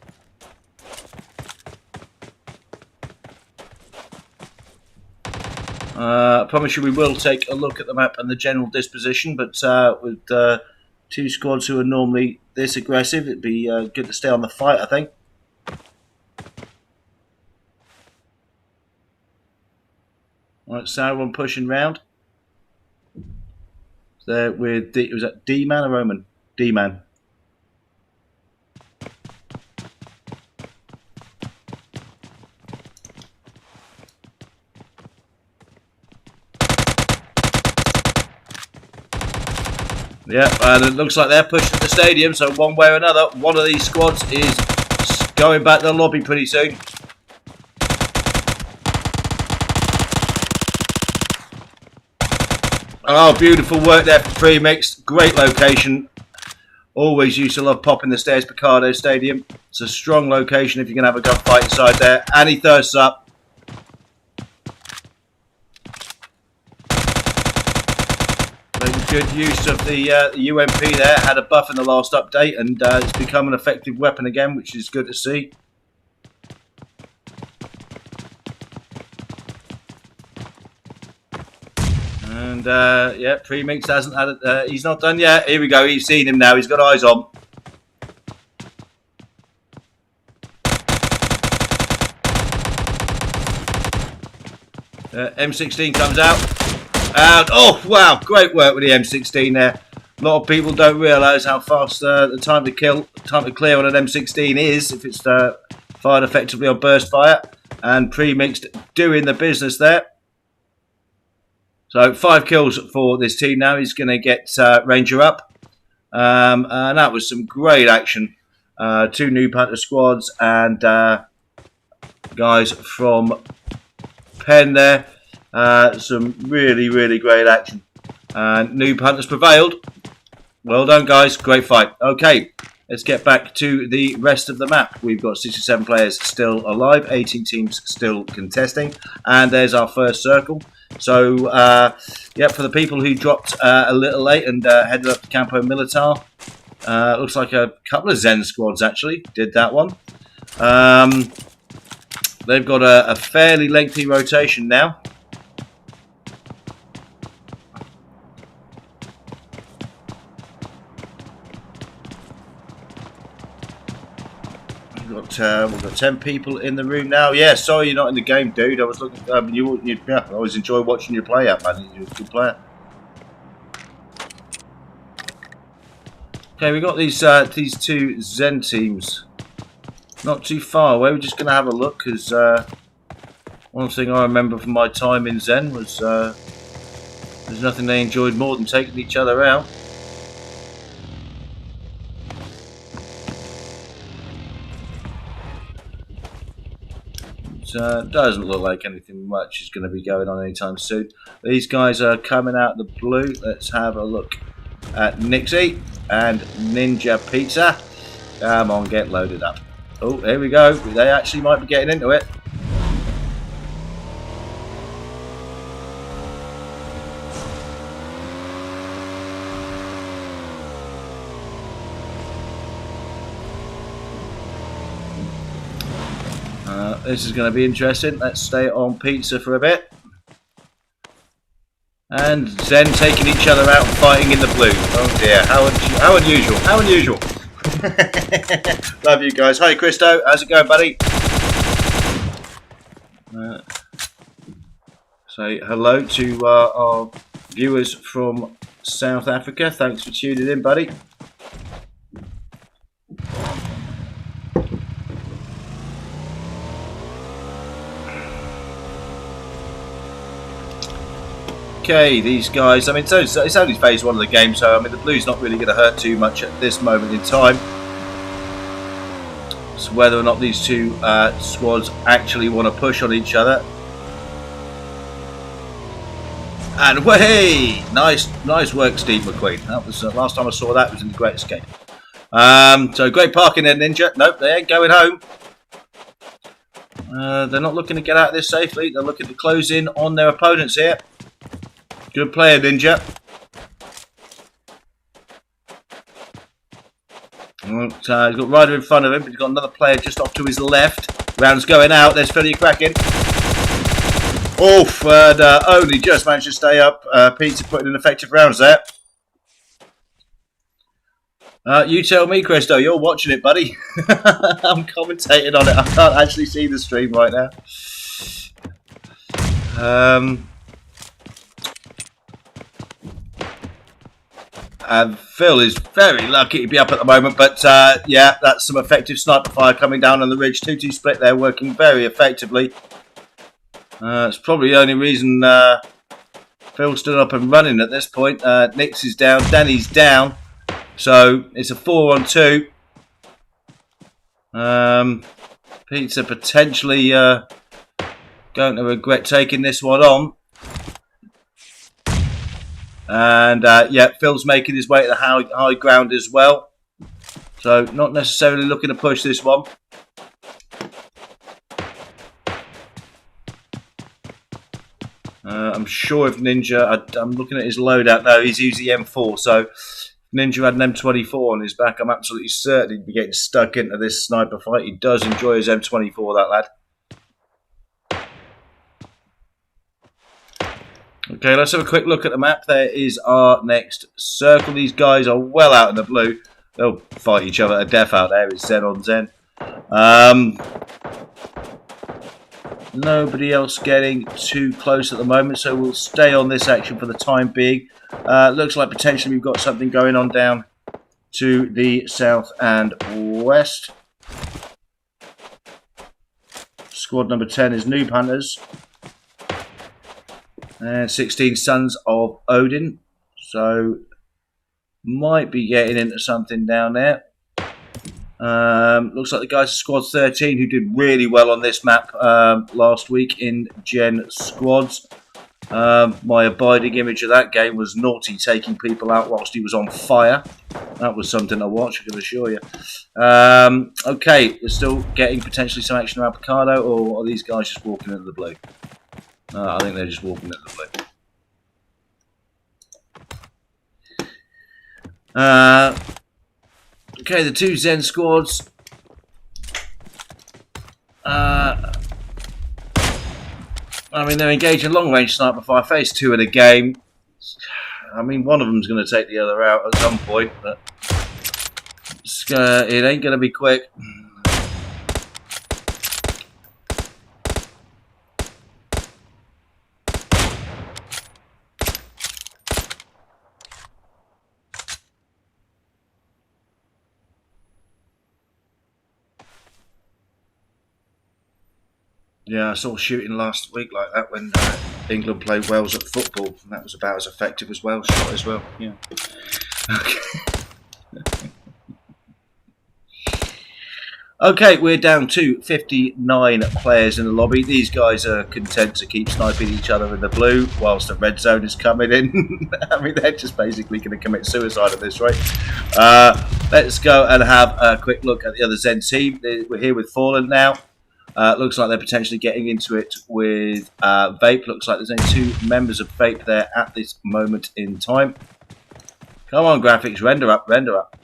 I promise you we will take a look at the map and the general disposition, but with 2 squads who are normally this aggressive, it'd be good to stay on the fight, I think. Right, Sauron pushing round. There with was that D-Man or Roman? D-Man. Yeah, and it looks like they're pushing the stadium, so one way or another, one of these squads is going back to the lobby pretty soon. Oh, beautiful work there for Premix. Great location. Always used to love popping the stairs, Picardo Stadium. It's a strong location if you're going to have a gunfight inside there. And he thirsts up. Good use of the UMP there. Had a buff in the last update, and it's become an effective weapon again, which is good to see. And yeah, Premix hasn't had it. He's not done yet. Here we go. He's seen him now. He's got eyes on. M16 comes out. And oh wow, great work with the M16 there. A lot of people don't realise how fast the time to clear on an M16 is if it's fired effectively on burst fire. And Premix doing the business there. So 5 kills for this team now. He's going to get Ranger up. And that was some great action. 2 new Panther squads and guys from Penn there. Some really, really great action. And New Hunters prevailed. Well done, guys. Great fight. Okay, let's get back to the rest of the map. We've got 67 players still alive, 18 teams still contesting, and there's our first circle. So, yeah, for the people who dropped a little late and headed up to Campo Militar, looks like a couple of Zen squads actually did that one. They've got a fairly lengthy rotation now. We've got 10 people in the room now. Yeah, sorry you're not in the game, dude. I was looking. Yeah, I always enjoy watching you play out, man. You're a good player. Okay, we got these 2 Zen teams not too far away. We're just going to have a look because one thing I remember from my time in Zen was there's nothing they enjoyed more than taking each other out. Doesn't look like anything much is going to be going on anytime soon. These guys are coming out the blue. Let's have a look at Nixie and Ninja Pizza. Come on, get loaded up. Oh, here we go. They actually might be getting into it. This is going to be interesting. Let's stay on pizza for a bit. And Zen taking each other out and fighting in the blue. Oh dear, how unusual. How unusual. Love you guys. Hi Christo, how's it going, buddy? Say hello to our viewers from South Africa. Thanks for tuning in, buddy. Okay, these guys, I mean, it's only phase 1 of the game, so I mean, the blue's not really going to hurt too much at this moment in time. So whether or not these 2 squads actually want to push on each other. And way, nice work, Steve McQueen. That was last time I saw that was in the Great Escape. So great parking there, Ninja. Nope, they ain't going home. They're not looking to get out of this safely. They're looking to close in on their opponents here. Good player, Ninja. He's got Ryder in front of him, but he's got another player just off to his left. Round's going out. There's Philly cracking. Oof, and only just managed to stay up. Pizza putting in effective rounds there. You tell me, Christo. You're watching it, buddy. I'm commentating on it. I can't actually see the stream right now. And Phil is very lucky to be up at the moment, but yeah, that's some effective sniper fire coming down on the ridge. 2-2 split there, working very effectively. It's probably the only reason Phil's still up and running at this point. Nix is down. Danny's down. So it's a 4-on-2. Pizza potentially going to regret taking this one on. And yeah, Phil's making his way to the high ground as well. So not necessarily looking to push this one. I'm sure if Ninja, I'm looking at his loadout now, he's using the M4. So if Ninja had an M24 on his back, I'm absolutely certain he'd be getting stuck into this sniper fight. He does enjoy his M24, that lad. Okay, let's have a quick look at the map. There is our next circle. These guys are well out in the blue. They'll fight each other to death out there. It's Zen on Zen. Nobody else getting too close at the moment, so we'll stay on this action for the time being. Looks like potentially we've got something going on down to the south and west. Squad number 10 is Noob Hunters. And 16 Sons of Odin. So might be getting into something down there. Looks like the guys at Squad 13 who did really well on this map last week in Gen Squads. My abiding image of that game was Naughty taking people out whilst he was on fire. That was something to watch, I can assure you. Okay, we're still getting potentially some action around Picardo, or are these guys just walking into the blue? I think they're just walking into the blue. Okay, the two Zen squads. I mean, they're engaging long-range sniper fire. Phase 2 of the game. I mean, one of them's going to take the other out at some point, but it ain't going to be quick. Yeah, I saw shooting last week like that when England played Wales at football, and that was about as effective as Wales shot as well. Yeah. Okay. Okay, we're down to 59 players in the lobby. These guys are content to keep sniping each other in the blue whilst the red zone is coming in. I mean, they're just basically going to commit suicide at this rate. Let's go and have a quick look at the other Zen team. We're here with Fallen now. Looks like they're potentially getting into it with Vape. Looks like there's only 2 members of Vape there at this moment in time. Come on, graphics, render up, render up.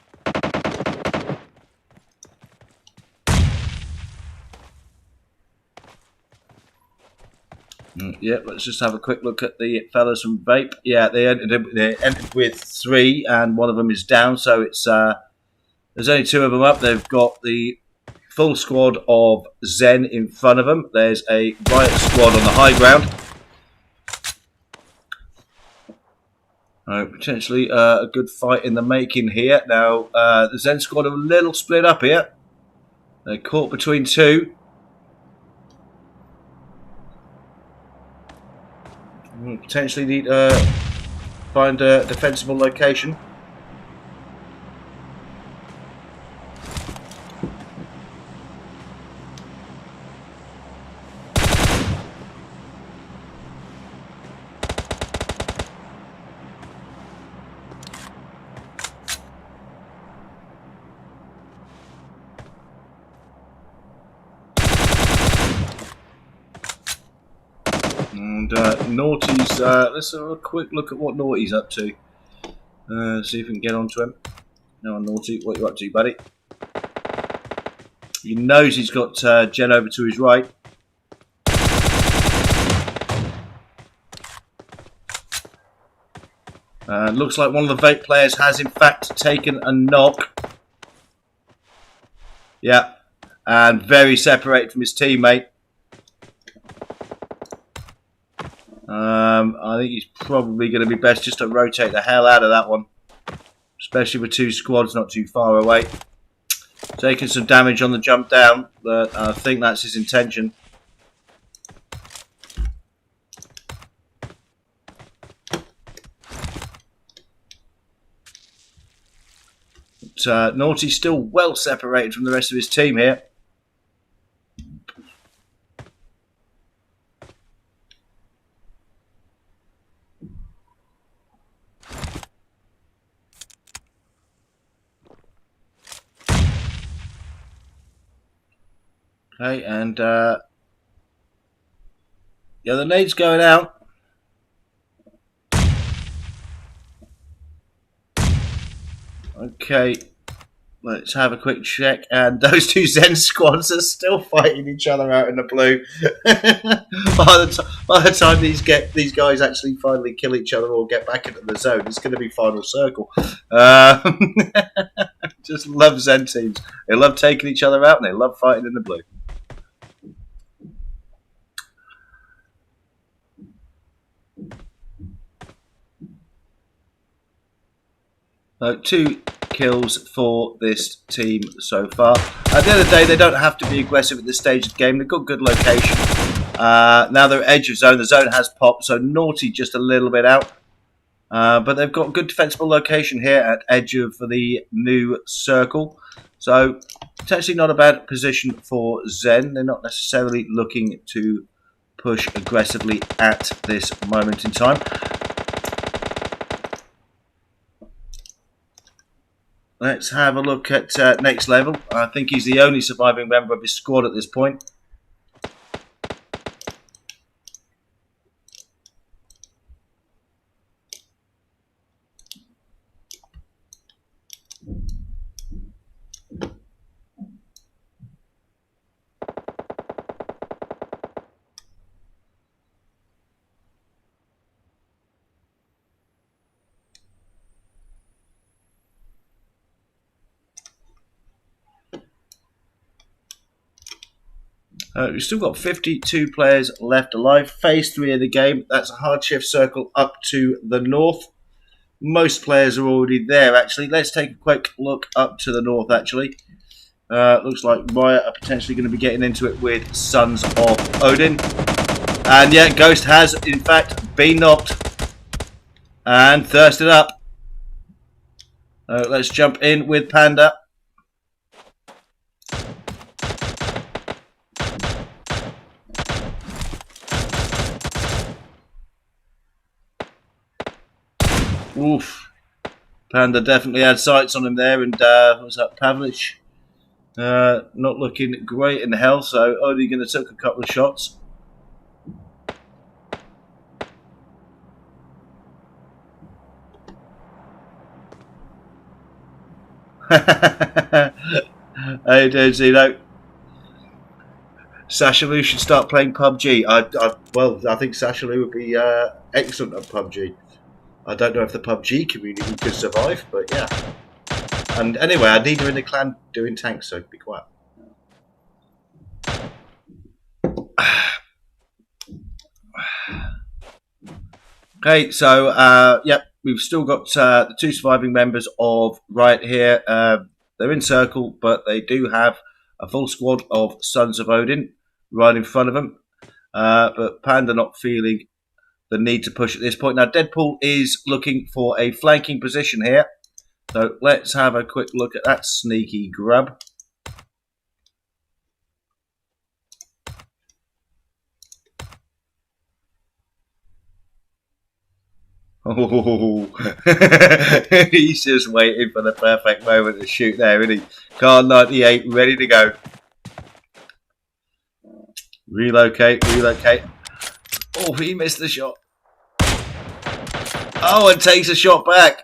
Yeah, let's just have a quick look at the fellas from Vape. Yeah, they entered with 3, and one of them is down, so it's there's only 2 of them up. They've got the full squad of Zen in front of them. There's a riot squad on the high ground. Potentially a good fight in the making here. Now, the Zen squad are a little split up here. They're caught between 2. Potentially need to find a defensible location. And Naughty's, let's have a quick look at what Naughty's up to. See if we can get onto him. No, Naughty, what are you up to, buddy? He knows he's got Jen over to his right. Looks like one of the Vape players has in fact taken a knock. Yeah, and very separated from his teammate. I think he's probably going to be best just to rotate the hell out of that one. Especially with 2 squads not too far away. Taking some damage on the jump down, but I think that's his intention. But Naughty's still well separated from the rest of his team here. Okay, and yeah, the nade's going out. Okay, let's have a quick check. And those two Zen squads are still fighting each other out in the blue. by the time these guys actually finally kill each other or get back into the zone, it's going to be final circle. Just love Zen teams. They love taking each other out and they love fighting in the blue. So 2 kills for this team so far. At the end of the day, they don't have to be aggressive at this stage of the game. They've got good location. Now they're edge of zone. The zone has popped, so Naughty just a little bit out. But they've got good defensible location here at edge of the new circle. So potentially not a bad position for Zen. They're not necessarily looking to push aggressively at this moment in time. Let's have a look at next level. I think he's the only surviving member of his squad at this point. We've still got 52 players left alive. Phase 3 of the game. That's a hard shift circle up to the north. Most players are already there, actually. Let's take a quick look up to the north, actually. Looks like Maya are potentially going to be getting into it with Sons of Odin. And yeah, Ghost has, in fact, been knocked. And thirsted up. Let's jump in with Panda. Oof. Panda definitely had sights on him there, and what was that, Pavlich? Not looking great in health, so only going to take a couple of shots. How you doing, Zeno? Sashaloo should start playing PUBG. Well, I think Sashaloo would be excellent at PUBG. I don't know if the PUBG community could survive, but yeah. And anyway, I need her in the clan doing tanks, so be quiet. Okay, so yep, we've still got the 2 surviving members of Riot here. They're in circle, but they do have a full squad of Sons of Odin right in front of them. But Panda not feeling the need to push at this point. Now, Deadpool is looking for a flanking position here. So let's have a quick look at that sneaky grub. Oh, he's just waiting for the perfect moment to shoot there, isn't he? Car 98 ready to go. Relocate, relocate. Oh, he missed the shot. Oh, and takes a shot back.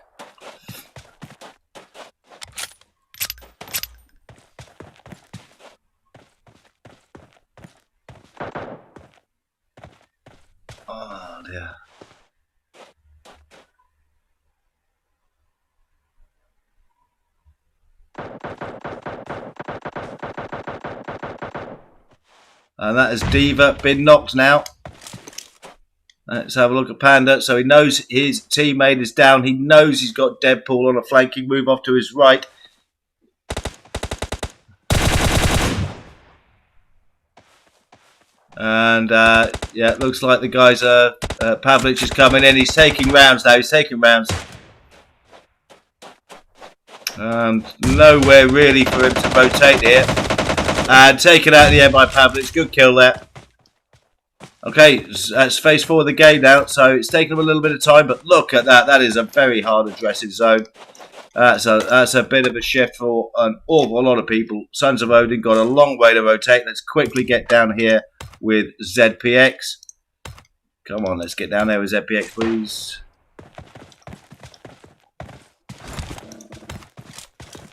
Oh, dear. And that is Diva been knocked now. Let's have a look at Panda. So he knows his teammate is down. He knows he's got Deadpool on a flanking move off to his right. And yeah, it looks like the guys are... Pavlich is coming in. He's taking rounds now. He's taking rounds. Nowhere really for him to rotate here. And taken out of the air by Pavlich. Good kill there. Okay, that's phase 4 of the game now, so it's taken him a little bit of time, but look at that. That is a very hard addressing zone. That's a bit of a shift for an awful lot of people. Sons of Odin got a long way to rotate. Let's quickly get down here with ZPX. Come on, let's get down there with ZPX, please.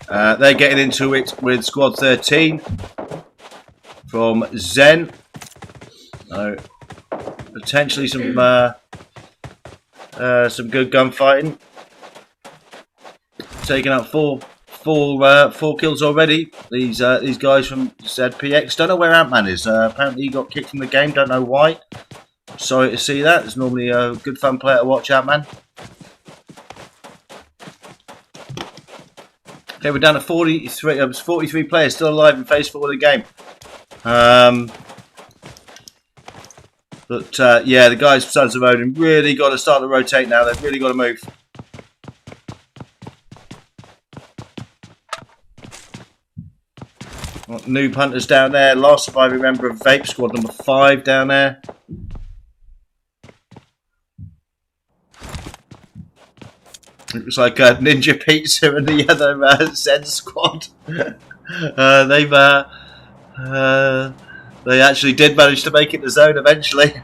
They're getting into it with Squad 13 from Zen. Potentially some good gunfighting. Taking out four kills already. These guys from ZPX. Don't know where Ant-Man is. Apparently he got kicked from the game. Don't know why. Sorry to see that. It's normally a good fun player to watch, Ant-Man. Okay, we're down to 43. 43 players still alive in phase 4 of the game. Yeah, the guys from Sons of Odin really got to start to rotate now. They've really got to move. Noob Hunters down there. Last surviving member of Vape, squad number 5 down there. Looks like Ninja Pizza and the other Zen squad. They actually did manage to make it to zone eventually.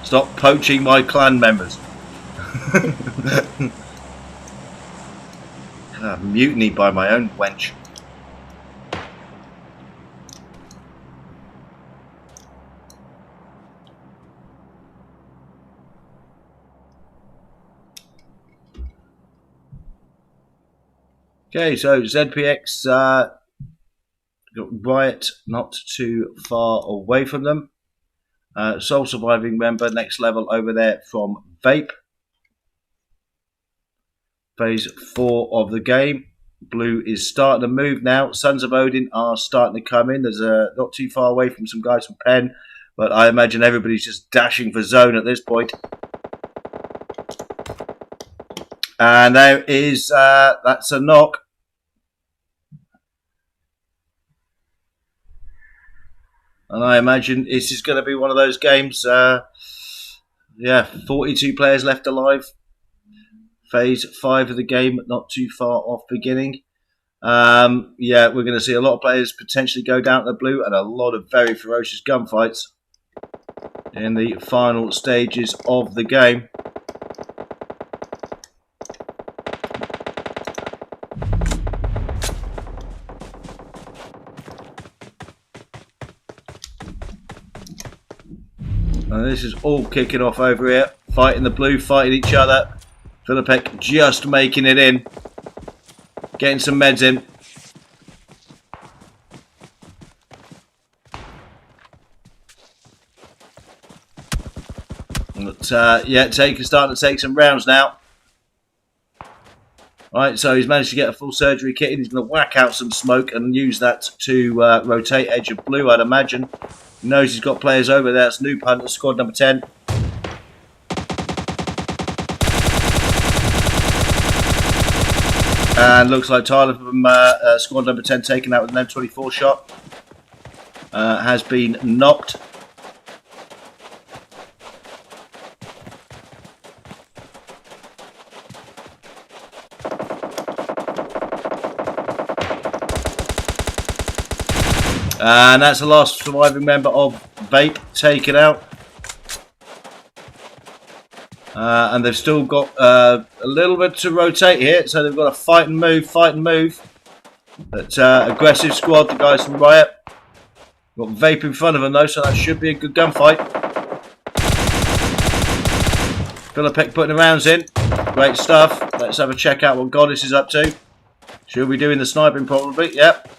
Stop poaching my clan members. Mutiny by my own wench. Okay, so ZPX got Riot not too far away from them. Sole surviving member, next level over there from Vape. Phase 4 of the game. Blue is starting to move now. Sons of Odin are starting to come in. There's not too far away from some guys from Penn, but I imagine everybody's just dashing for zone at this point. And there is, that's a knock. And I imagine this is going to be one of those games. Yeah, 42 players left alive. Phase 5 of the game, not too far off beginning. Yeah, we're going to see a lot of players potentially go down to the blue and a lot of very ferocious gunfights in the final stages of the game. And this is all kicking off over here. Fighting the blue, fighting each other. Philippek just making it in. Getting some meds in. But, yeah, Taker's starting to take some rounds now. Right, so he's managed to get a full surgery kit in. He's going to whack out some smoke and use that to rotate edge of blue, I'd imagine. He knows he's got players over there. It's Noob Hunter, squad number 10. And looks like Tyler from squad number 10 taken out with an M24 shot. Has been knocked. And that's the last surviving member of Vape taken out. And they've still got a little bit to rotate here. So they've got to fight and move, fight and move. But aggressive squad, the guys from Riot. Got Vape in front of them though, so that should be a good gunfight. Philippek putting the rounds in. Great stuff. Let's have a check out what Goddess is up to. She'll be doing the sniping probably, yep.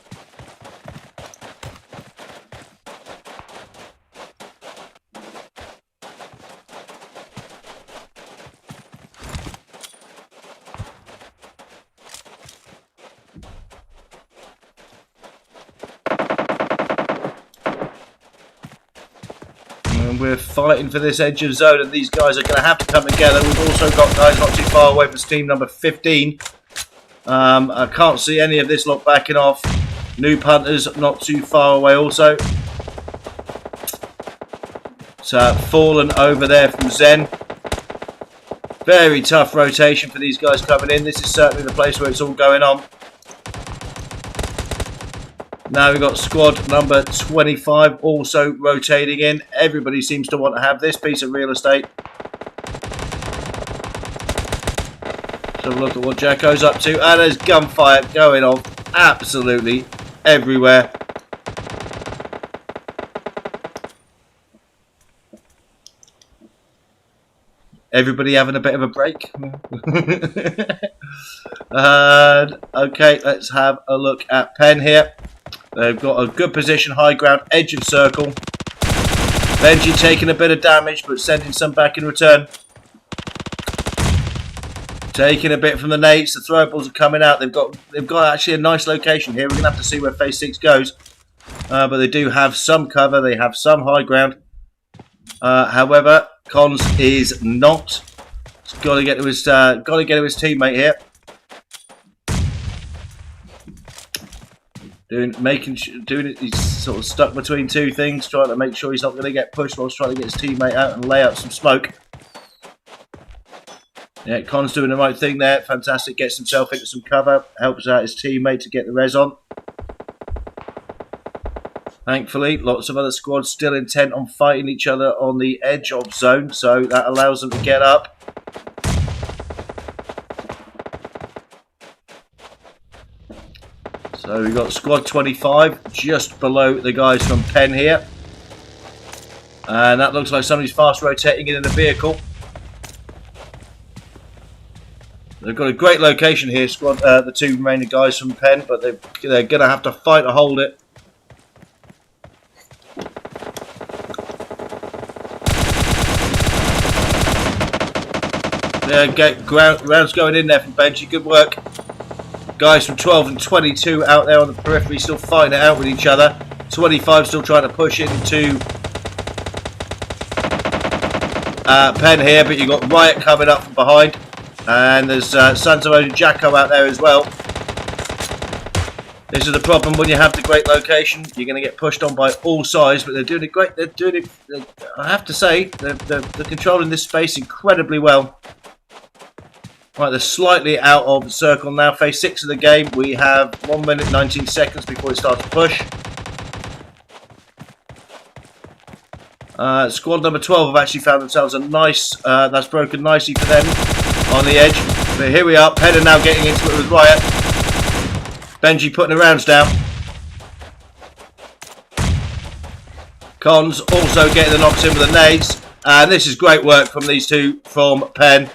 And we're fighting for this edge of zone, and these guys are going to have to come together. We've also got guys not too far away from team number 15. I can't see any of this lot backing off. New punters not too far away also. So Fallen over there from Zen. Very tough rotation for these guys coming in. This is certainly the place where it's all going on. Now we've got squad number 25 also rotating in. Everybody seems to want to have this piece of real estate. Let's have a look at what Jacko's up to. And there's gunfire going on absolutely everywhere. Everybody having a bit of a break. Okay, let's have a look at Penn here. They've got a good position, high ground, edge of circle. Benji taking a bit of damage, but sending some back in return. Taking a bit from the nades. The throwables are coming out. They've got actually a nice location here. We're gonna have to see where phase 6 goes, but they do have some cover. They have some high ground. However, Cons is not. He's got to get to his teammate here. Doing it. He's sort of stuck between two things, trying to make sure he's not going to get pushed whilst trying to get his teammate out and lay out some smoke. Yeah, Con's doing the right thing there. Fantastic. Gets himself into some cover. Helps out his teammate to get the res on. Thankfully, lots of other squads still intent on fighting each other on the edge of zone, so that allows them to get up. So we've got squad 25 just below the guys from Penn here. And that looks like somebody's fast rotating in a vehicle. They've got a great location here, squad. The two remaining guys from Penn, but they're going to have to fight to hold it. Rounds going in there from Benji. Good work. Guys from 12 and 22 out there on the periphery still fighting it out with each other. 25 still trying to push into Penn here, but you've got Riot coming up from behind. And there's Sons of Odin Jacko out there as well. This is the problem when you have the great location. You're going to get pushed on by all sides, but they're doing it great. I have to say, they're controlling this space incredibly well. Right, they're slightly out of the circle now. Phase 6 of the game. We have 1 minute 19 seconds before it starts to push. Squad number 12 have actually found themselves a nice, that's broken nicely for them on the edge. But here we are. Penn now getting into it with Riot. Benji putting the rounds down. Cons also getting the knocks in with the nades. And this is great work from these two from Penn.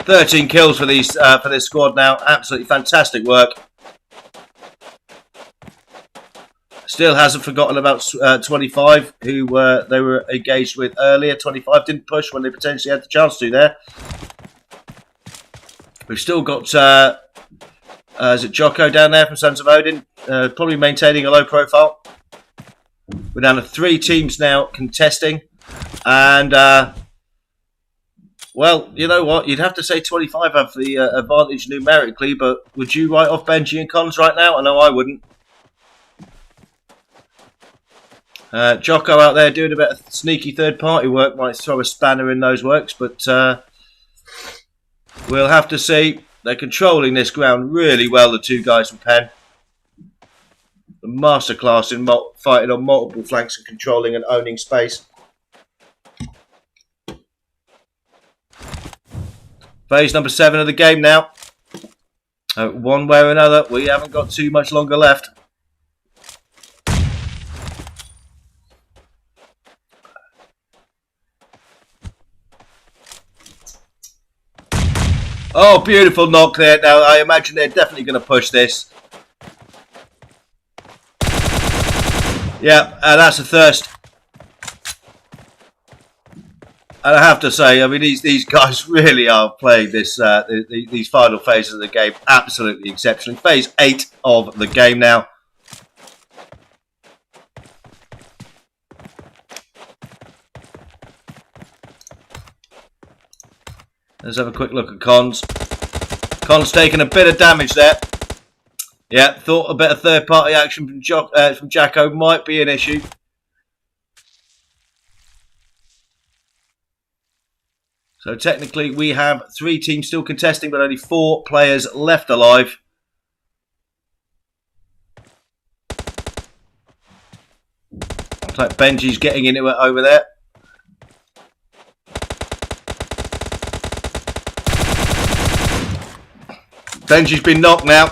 13 kills for this squad now. Absolutely fantastic work. Still hasn't forgotten about 25, who they were engaged with earlier. 25 didn't push when they potentially had the chance to there. We've still got, is it Jocko down there from Sons of Odin? Probably maintaining a low profile. We're down to 3 teams now contesting. And, well, you know what? You'd have to say 25 have the advantage numerically, but would you write off Benji and Cons right now? I know I wouldn't. Jocko out there doing a bit of sneaky third-party work. Might throw a spanner in those works, but we'll have to see. They're controlling this ground really well, the two guys from Penn. The masterclass in fighting on multiple flanks and controlling and owning space. Phase number 7 of the game now. One way or another, we haven't got too much longer left. Oh, beautiful knock there. Now, I imagine they're definitely going to push this. Yeah, that's a thirst. And I have to say, I mean, these guys really are playing this these final phases of the game absolutely exceptionally. Phase 8 of the game now. Let's have a quick look at Cons. Cons taking a bit of damage there. Yeah, thought a bit of third-party action from Jacko might be an issue. So technically we have 3 teams still contesting, but only 4 players left alive. Looks like Benji's getting into it over there. Benji's been knocked now.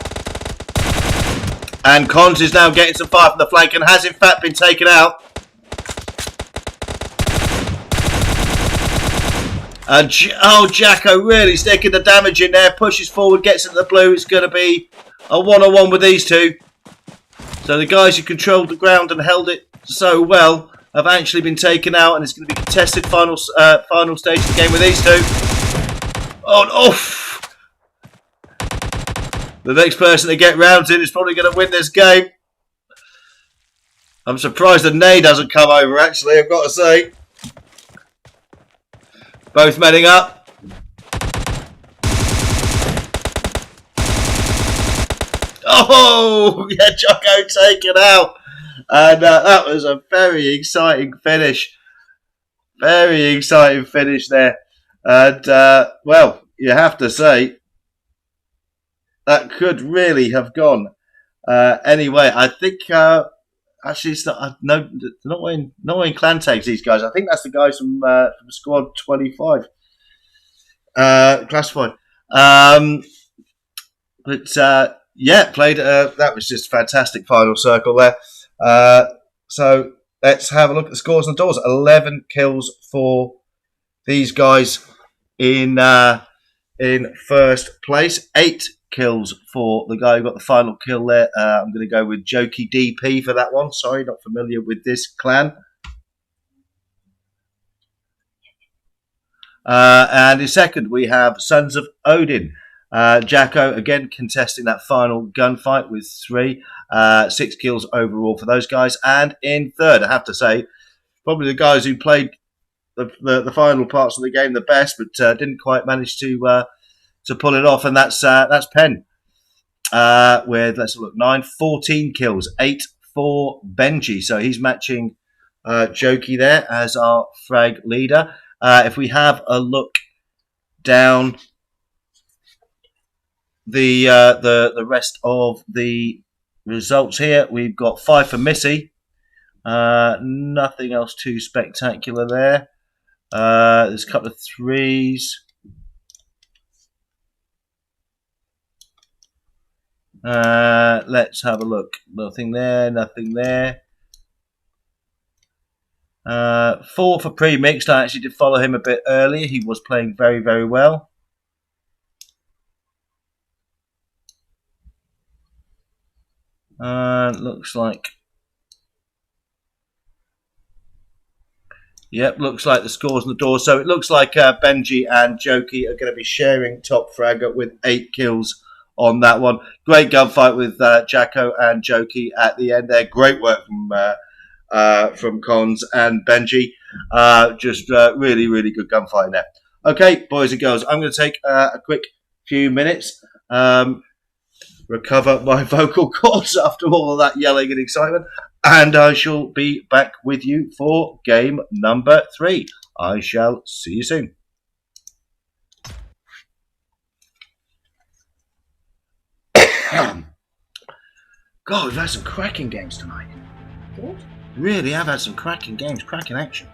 And Cons is now getting some fire from the flank and has in fact been taken out. And Jacko really sticking the damage in there. Pushes forward, gets into the blue. It's going to be a one-on-one with these two. So the guys who controlled the ground and held it so well have actually been taken out. And it's going to be contested final stage of the game with these two. Oh. The next person to get round in is probably going to win this game. I'm surprised the nade hasn't come over, actually, I've got to say. Both meting up. Oh, yeah, Jocko taken out. And that was a very exciting finish. Very exciting finish there. And, well, you have to say, that could really have gone anyway. I think actually it's not. No, they're not wearing clan tags. These guys. I think that's the guys from squad 25, classified. But yeah, played. That was just a fantastic final circle there. So let's have a look at the scores on the doors. 11 kills for these guys in first place. 8 kills for the guy who got the final kill there. I'm going to go with Jokey DP for that one. Sorry, not familiar with this clan. And in second, we have Sons of Odin. Jacko, again, contesting that final gunfight with 3. 6 kills overall for those guys. And in third, I have to say, probably the guys who played the final parts of the game the best, but didn't quite manage to pull it off, and that's Penn with, let's look, 14 kills, 8 for Benji. So he's matching Jokey there as our frag leader. If we have a look down the rest of the results here, we've got 5 for Missy. Nothing else too spectacular there. There's a couple of 3s. Let's have a look. Nothing there, nothing there. 4 for pre-mixed. I actually did follow him a bit earlier. He was playing very, very well. Looks like... Yep, looks like the scores on the door. So it looks like Benji and Jokey are going to be sharing top fragger with 8 kills on that one. Great gunfight with Jacko and Jokey at the end there. Great work from Cons and Benji. Just really, really good gunfight there. Okay, boys and girls, I'm going to take a quick few minutes, recover my vocal cords after all of that yelling and excitement, and I shall be back with you for game number 3. I shall see you soon. God, we've had some cracking games tonight.
Good.
Really have had some cracking games, cracking action.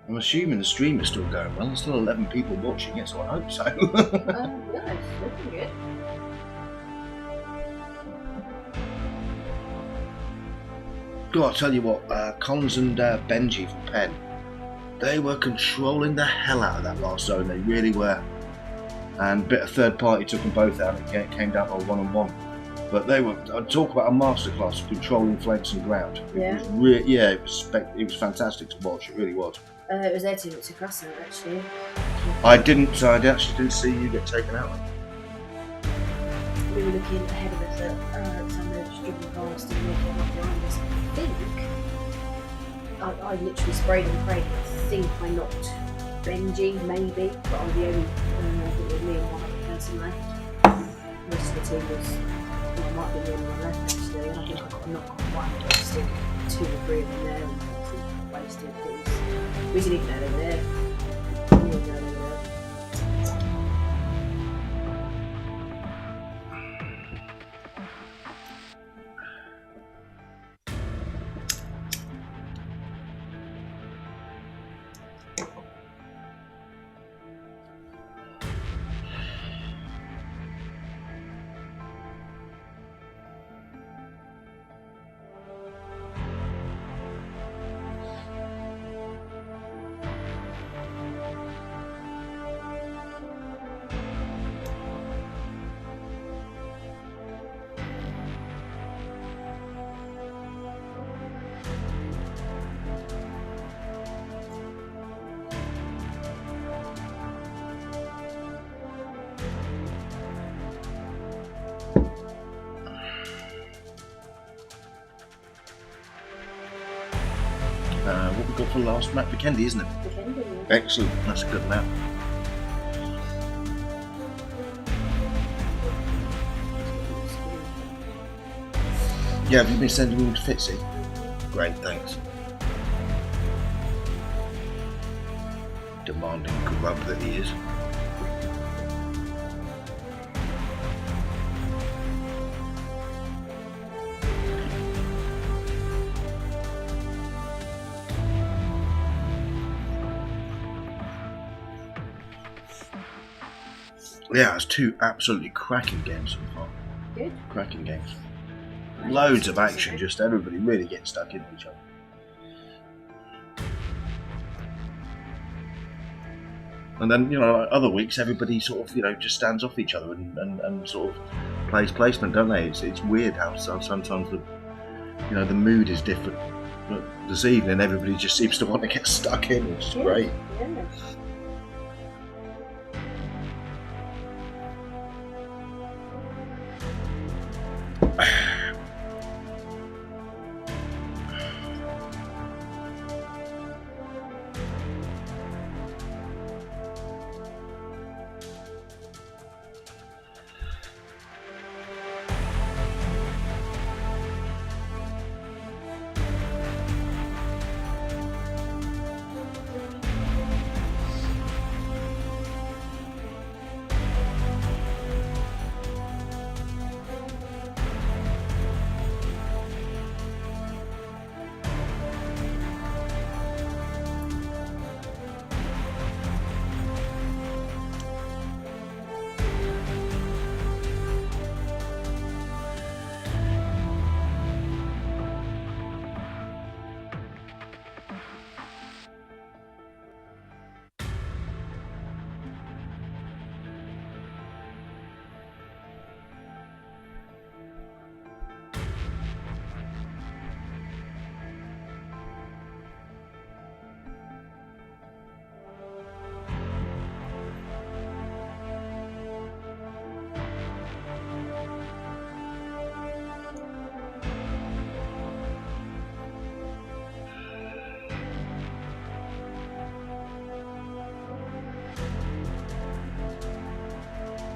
I'm assuming the stream is still going well. There's still 11 people watching it, so I hope so.
Yeah, it's looking good.
God, I'll tell you what, Collins and Benji from Penn, they were controlling the hell out of that last zone. They really were. And a bit of third party took them both out. It came down to a one-on-one. But they were, I'd talk about a masterclass of controlling flanks and ground.
Yeah.
It was it was fantastic to watch. It really was.
It was their team that took us out, actually.
I actually didn't see you get taken out.
We were looking ahead of us at some of the driven by bastard and they came up behind us. I think I literally sprayed and prayed. I think I knocked Benji, maybe, but I'm the only, I think it was me and one other person left. The rest of the team was, well, I might be the only one left actually, and I think I got a knock on one, but still 2 or 3 of them there, and obviously wasted. We didn't even know they were there. We didn't know they were there.
What we got for the last map? Vikendi, isn't it?
Vikendi, yeah.
Excellent, that's a good map. Yeah, have you been sending them to Fitzy? Great, thanks. Demanding grub that he is. Yeah, it's 2 absolutely cracking games so far.
Good.
Cracking games. Loads of action, just everybody really getting stuck into each other. And then, you know, other weeks everybody sort of, you know, just stands off each other and sort of plays placement, don't they? It's weird how sometimes the, you know, the mood is different. But this evening everybody just seems to want to get stuck in, which is great.
Yeah.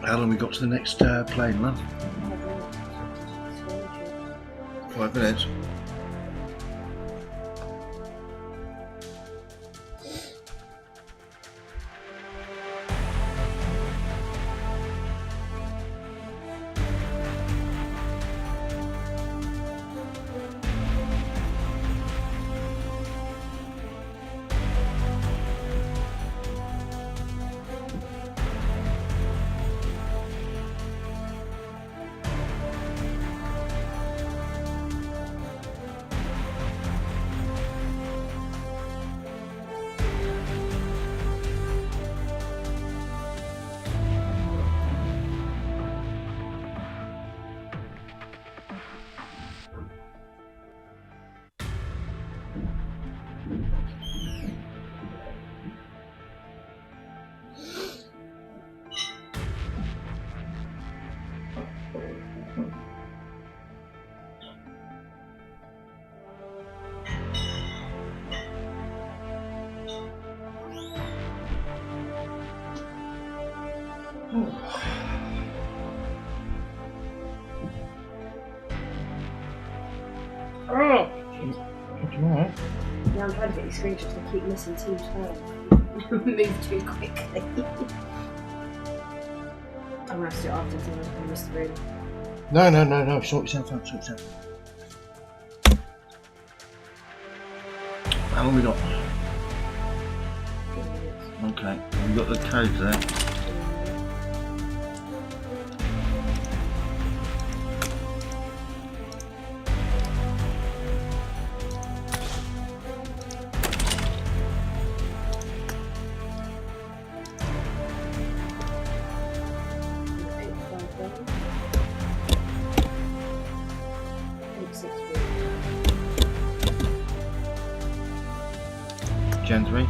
How long we got to the next plane, love? 5 minutes.
Oh!
Alright.
Yeah, I'm trying to get these screenshots and I keep missing teams move too quickly. I'm gonna have to do it after so I'm gonna miss the room.
No. Sort yourself out. How long we got?
4 minutes.
Okay. We've got the code there. Gen 3.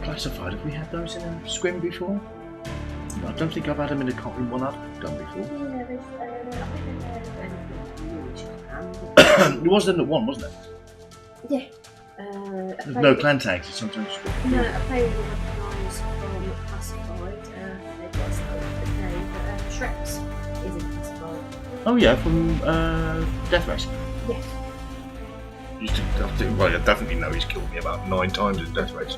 Classified, have we had those in a scrim before? No, I don't think I've had them in a in one I've done before.
Yeah, there's, I think there's
It was in the one, wasn't it?
yeah.
There's no clan tags, it's sometimes.
No, I play with recognised from Classified. They've got something for the name, but Shreks isn't Classified.
Oh yeah, from Death Race.
Yes.
Well, I definitely know he's killed me about 9 times in Death Race.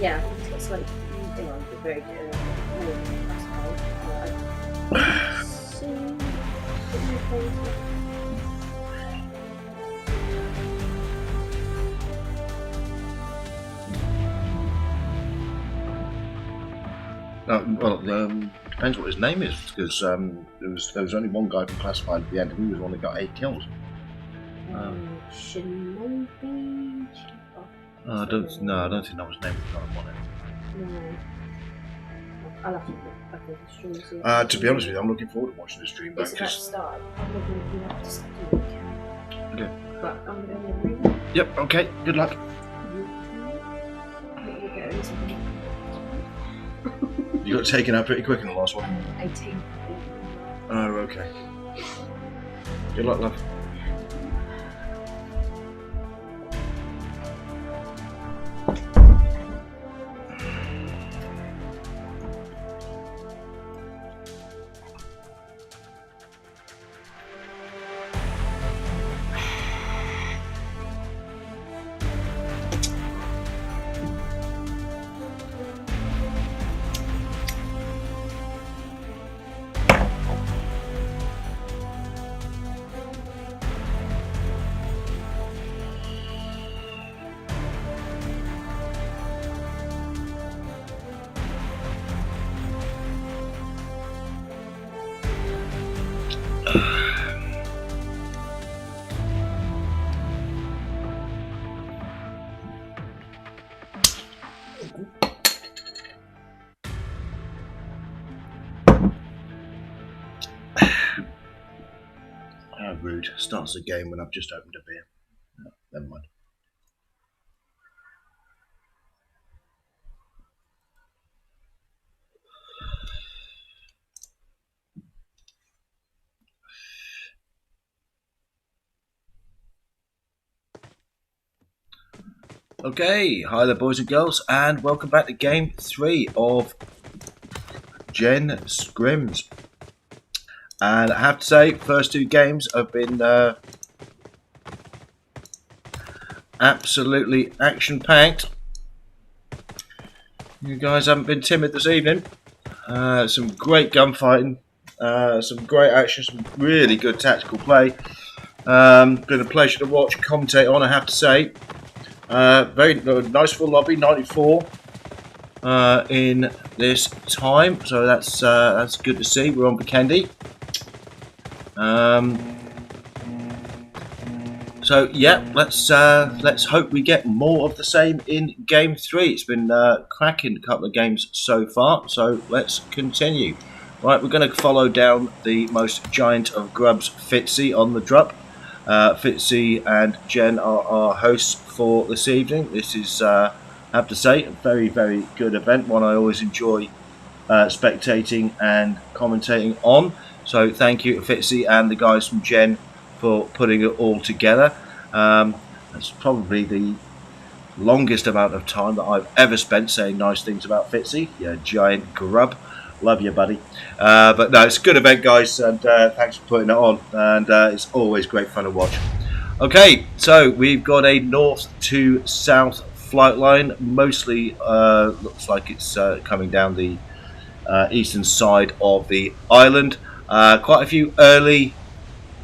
Yeah, I think it's got slightly, very good.
Depends what his name is, because there was only one guy from Classified at the end, and he was the one that got 8 kills.
Shinobi?
I don't think that was his name.
No. I'll have to look back at the stream.
To be honest with you, I'm looking forward to watching the stream back.
It's about to start. I'm going to have to start doing what I can.
Okay.
But I'm going to go in the room.
Yep, okay, good luck. You got taken out pretty quick in the last one.
18.
Oh, okay. Good luck, love. How rude. Starts the game when I've just opened a beer. No, never mind. Okay, hi there boys and girls, and welcome back to game 3 of Gen Scrims. And I have to say, first 2 games have been absolutely action-packed. You guys haven't been timid this evening. Some great gunfighting, some great action, some really good tactical play. Been a pleasure to watch and commentate on, I have to say. Very nice full lobby, 94 in this time, so that's good to see. We're on Vikendi. So yeah, let's hope we get more of the same in Game 3. It's been cracking a couple of games so far, so let's continue. Right, we're going to follow down the most giant of grubs, Fitzy, on the drop. Fitzy and Jen are our hosts for this evening. This is, I have to say, a very, very good event, one I always enjoy spectating and commentating on. So thank you to Fitzy and the guys from Jen for putting it all together. That's probably the longest amount of time that I've ever spent saying nice things about Fitzy, you giant grub. Love you, buddy. But no, it's a good event, guys, and thanks for putting it on. And it's always great fun to watch. Okay, so we've got a north to south flight line. Mostly looks like it's coming down the eastern side of the island. Quite a few early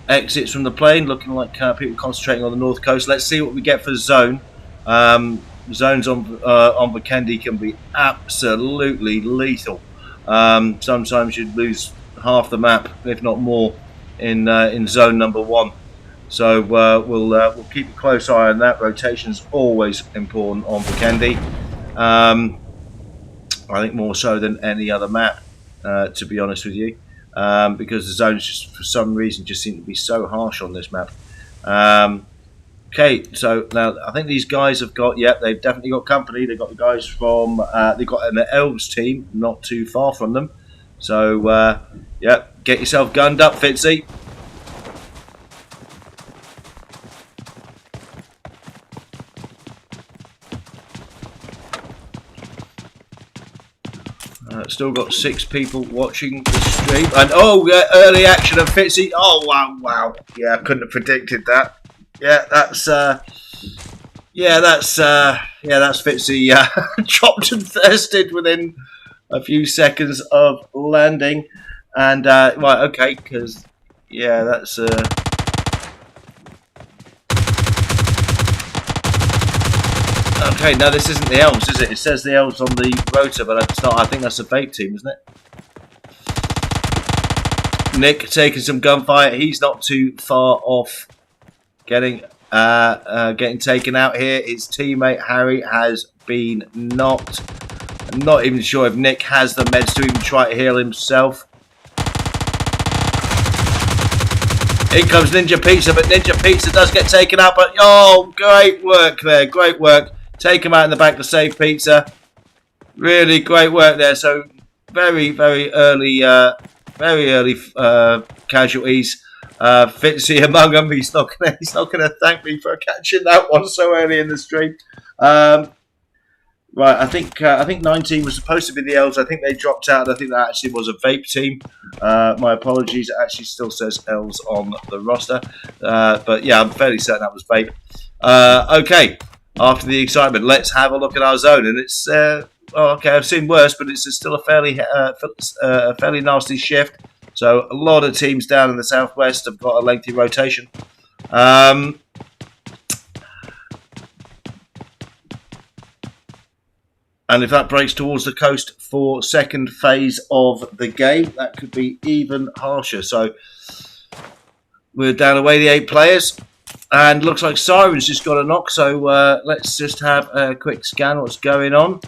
exits from the plane, looking like people concentrating on the north coast. Let's see what we get for zone. Zones on Vikendi can be absolutely lethal. Sometimes you'd lose half the map, if not more, in zone number 1. So we'll keep a close eye on that. Rotation's always important on Vikendi. I think more so than any other map, to be honest with you, because the zones just for some reason just seem to be so harsh on this map. Okay, so now I think these guys have got, they've definitely got company. They've got the guys from, they've got an Elves team not too far from them. So, get yourself gunned up, Fitzy. Still got 6 people watching the stream. And, early action of Fitzy. Oh, wow. Yeah, I couldn't have predicted that. That's Fitzy chopped and thirsted within a few seconds of landing, and right, okay, because that's okay. Now this isn't the Elves, is it? It says the Elves on the rotor, but it's not. I think that's a vape team, isn't it? Nick taking some gunfire. He's not too far off getting taken out here. His teammate Harry has been knocked. I'm not even sure if Nick has the meds to even try to heal himself. In comes Ninja Pizza, but Ninja Pizza does get taken out. But great work there, great work. Take him out in the back to save Pizza. Really great work there. So very, very early casualties. Fitzy among them. He's not gonna thank me for catching that one so early in the stream. Right, I think 19 was supposed to be the Elves. I think they dropped out. I think that actually was a vape team. My apologies. It actually still says Elves on the roster. But yeah, I'm fairly certain that was vape. Okay, after the excitement, let's have a look at our zone. And it's okay. I've seen worse, but it's still a fairly nasty shift. So a lot of teams down in the southwest have got a lengthy rotation. And if that breaks towards the coast for second phase of the game, that could be even harsher. So we're down away the 8 players. And looks like Siren's just got a knock. So let's just have a quick scan what's going on.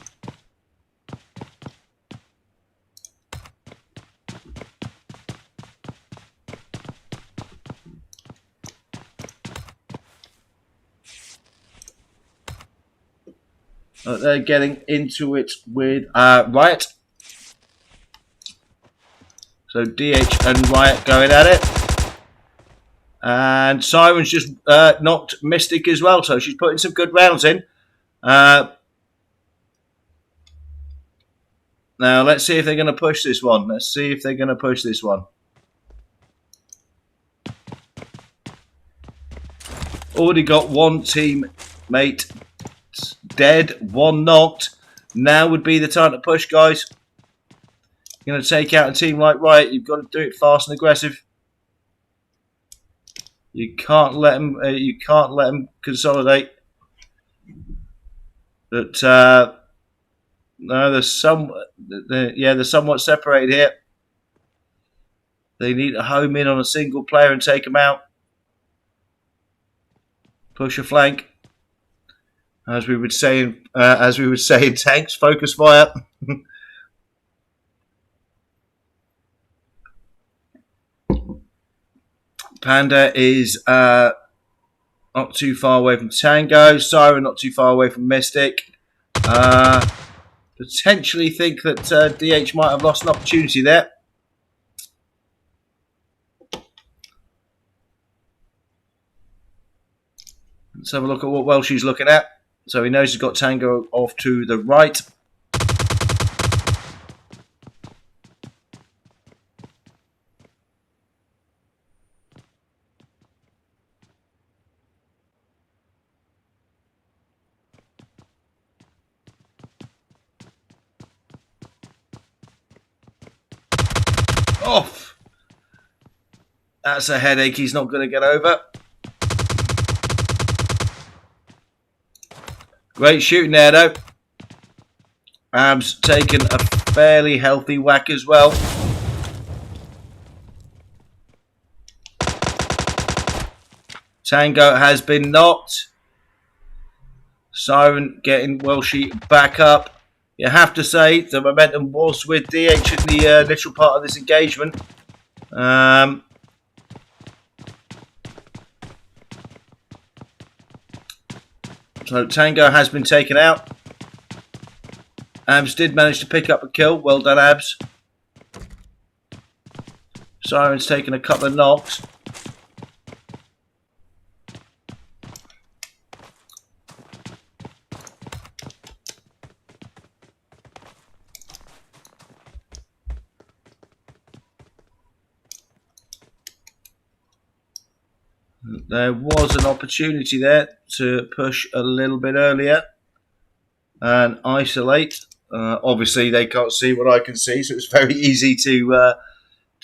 They're getting into it with Riot. So DH and Riot going at it. And Siren's just knocked Mystic as well. So she's putting some good rounds in. Now let's see if they're going to push this one. Already got one teammate dead, 1 knocked. Now would be the time to push, guys. You're going to take out a team like Riot. You've got to do it fast and aggressive. You can't let them. Consolidate. But no, they're somewhat separated here. They need to home in on a single player and take them out. Push a flank. As we would say in tanks, focus fire. Panda is not too far away from Tango. Siren not too far away from Mystic. Potentially think that DH might have lost an opportunity there. Let's have a look at what Welshie's looking at. So he knows he's got Tango off to the right. Off. That's a headache he's not going to get over. Great shooting there though. Abs taken a fairly healthy whack as well. Tango has been knocked. Siren getting Welshie back up. You have to say the momentum was with DH in the initial part of this engagement. So Tango has been taken out. Abs did manage to pick up a kill. Well done, Abs. Siren's taken a couple of knocks. There was an opportunity there to push a little bit earlier and isolate. Obviously, they can't see what I can see, so it's very easy to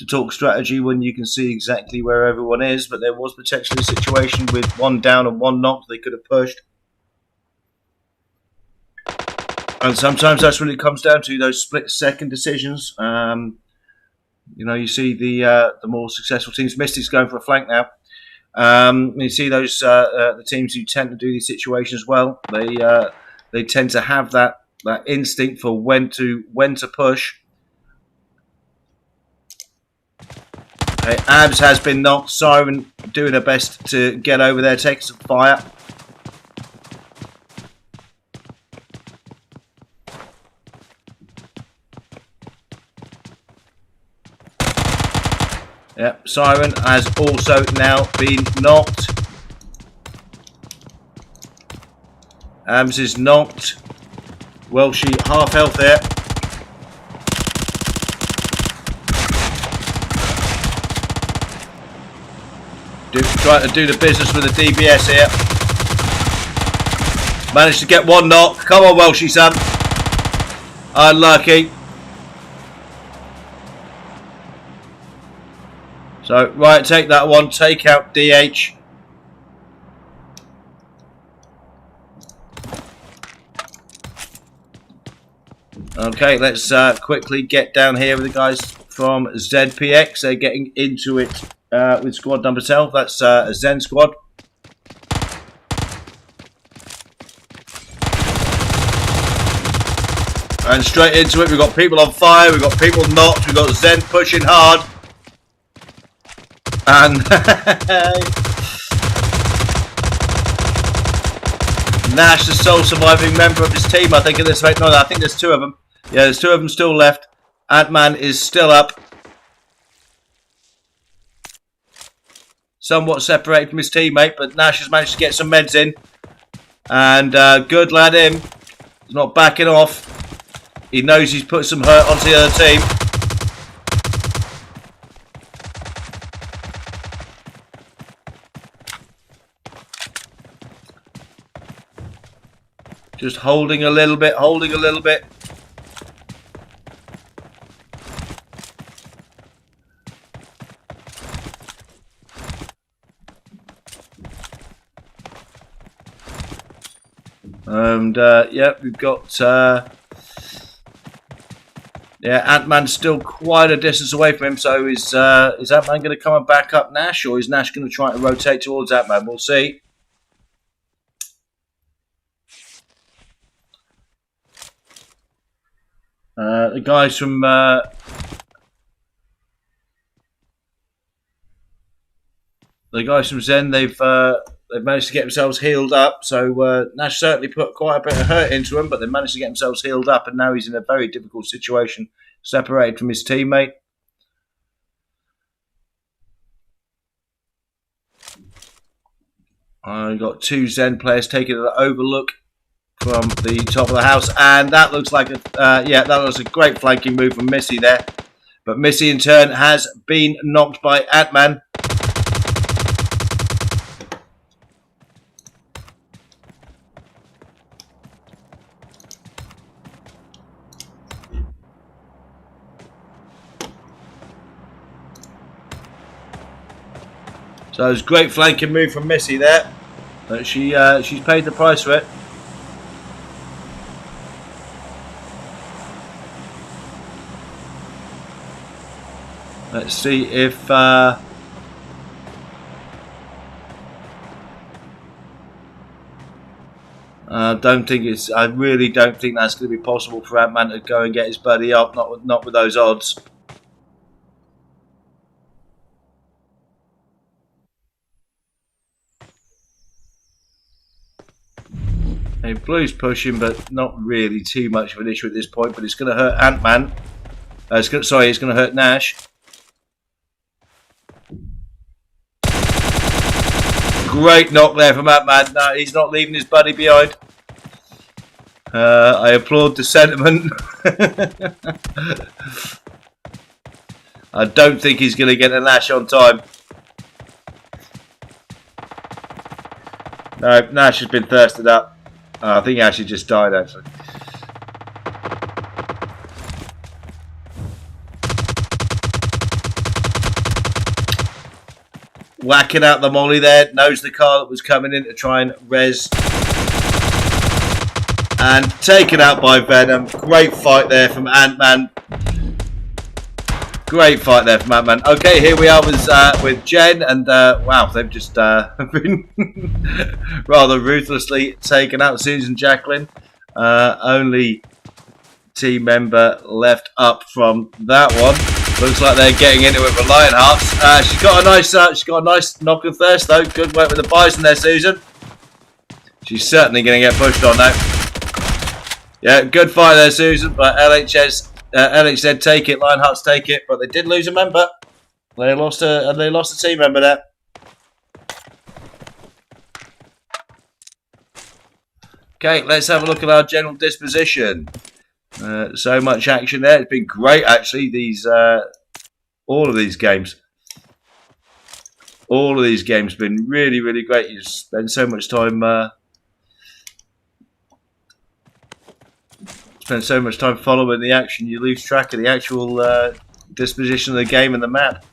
talk strategy when you can see exactly where everyone is. But there was potentially a situation with one down and one knocked they could have pushed. And sometimes that's when it comes down to those split-second decisions. You know, you see the more successful teams. Mystic's going for a flank now. You see those the teams who tend to do these situations well. They tend to have that instinct for when to push. Okay, Abs has been knocked. Siren doing her best to get over there, taking some fire. Yep, Siren has also now been knocked. Abs is knocked. Welshie half health there. Trying to do the business with the DBS here. Managed to get one knock. Come on, Welshie, son. Unlucky. So, right, take that one. Take out DH. Okay, let's quickly get down here with the guys from ZPX. They're getting into it with squad number 12. That's a Zen squad. And straight into it. We've got people on fire. We've got people knocked. We've got Zen pushing hard. And Nash, the sole surviving member of his team, I think at this rate. No, I think there's two of them. Yeah, there's two of them still left. Ant-Man is still up. Somewhat separated from his teammate, but Nash has managed to get some meds in. And good lad him. He's not backing off. He knows he's put some hurt onto the other team. Just holding a little bit, holding a little bit. And yeah, we've got Ant-Man's still quite a distance away from him. So is Ant-Man going to come and back up Nash, or is Nash going to try and rotate towards Ant-Man? We'll see. The guys from Zen, they've managed to get themselves healed up. So Nash certainly put quite a bit of hurt into him, but they managed to get themselves healed up, and now he's in a very difficult situation, separated from his teammate. I got 2 Zen players taking an overlook from the top of the house, and that looks like that was a great flanking move from Missy there. But Missy in turn has been knocked by Ant-Man. So it was a great flanking move from Missy there. But she's paid the price for it. Let's see if I really don't think that's going to be possible for Ant-Man to go and get his buddy up. Not with those odds. Hey, Blue's pushing, but not really too much of an issue at this point. But it's going to hurt Ant-Man. It's going to hurt Nash. Great knock there from Ant-Man. No, he's not leaving his buddy behind. I applaud the sentiment. I don't think he's going to get a Nash on time. No, Nash has been thirsted up. I think he actually just died, actually. Whacking out the molly there. Knows the car that was coming in to try and res. And taken out by Venom. Great fight there from Ant-Man. Great fight there from Ant-Man. Okay, here we are with Jen, and wow, they've just been rather ruthlessly taken out. Susan Jacqueline, only team member left up from that one. Looks like they're getting into it with Lionhearts. She's got a nice knock of thirst though. Good work with the Bison there, Susan. She's certainly going to get pushed on now. Yeah, good fight there, Susan. But LHZ take it, Lionhearts take it, but they did lose a member. They lost a team member there. Okay, let's have a look at our general disposition. So much action there. It's been great, actually. All of these games have been really, really great. You spend so much time. Spend so much time following the action, you lose track of the actual disposition of the game and the map.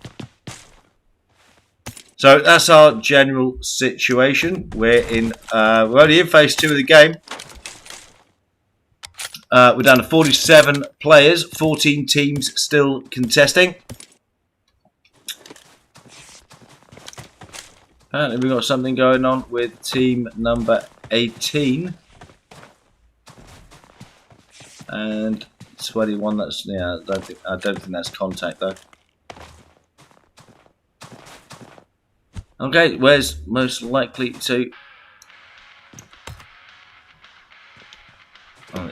So that's our general situation. We're only in phase 2 of the game. We're down to 47 players, 14 teams still contesting. Apparently we've got something going on with team number 18. And 21, that's, yeah, I don't think that's contact though. Okay, where's most likely to... Oh,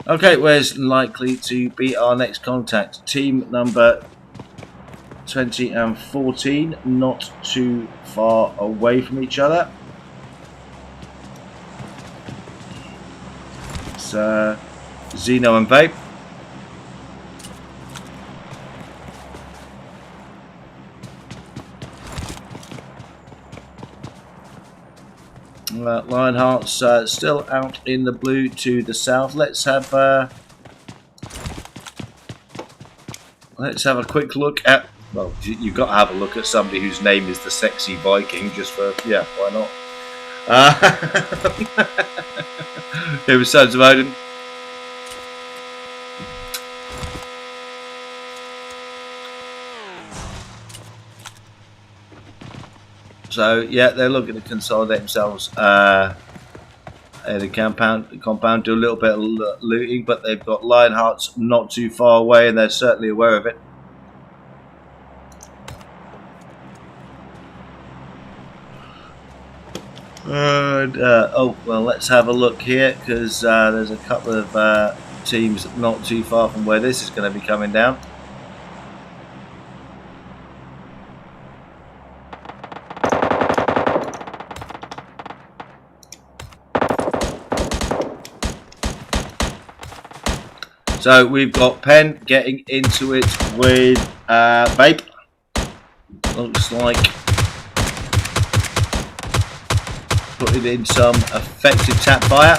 okay, where's likely to be our next contact? Team number 20 and 14, not too far away from each other. It's Zeno and Vape. Lionheart's still out in the blue to the south. Let's have a quick look at. Well, you've got to have a look at somebody whose name is the Sexy Viking, just for, yeah, why not? Here was Sons of Odin. So yeah, they're looking to consolidate themselves in the compound, do a little bit of looting, but they've got Lionhearts not too far away, and they're certainly aware of it. And, oh well, let's have a look here, because there's a couple of teams not too far from where this is going to be coming down. So we've got Penn getting into it with Vape. Looks like putting in some effective tap fire.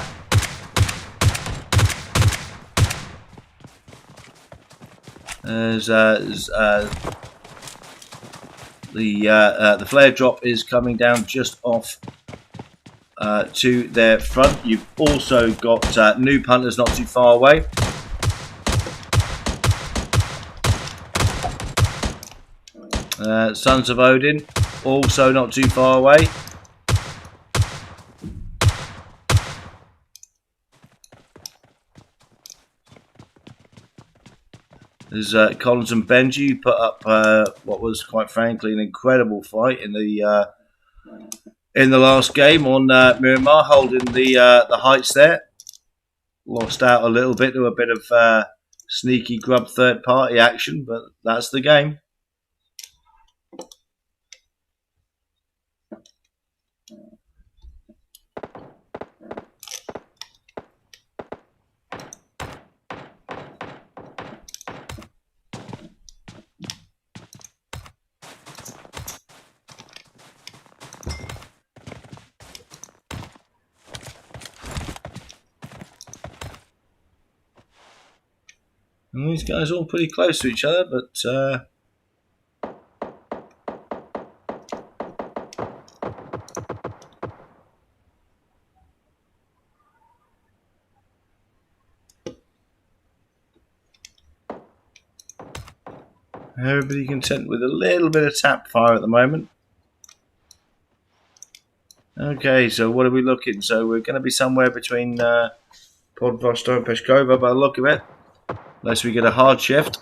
As the flare drop is coming down just off to their front. You've also got New Punters not too far away. Sons of Odin also not too far away. There's Collins and Benji, who put up what was quite frankly an incredible fight in the last game on Miramar, holding the heights there. Lost out a little bit to a bit of sneaky grub third party action, but that's the game. And these guys are all pretty close to each other, but everybody content with a little bit of tap fire at the moment. Okay, so what are we looking? So we're going to be somewhere between Podvosto and Peshkova by the look of it. Unless we get a hard shift.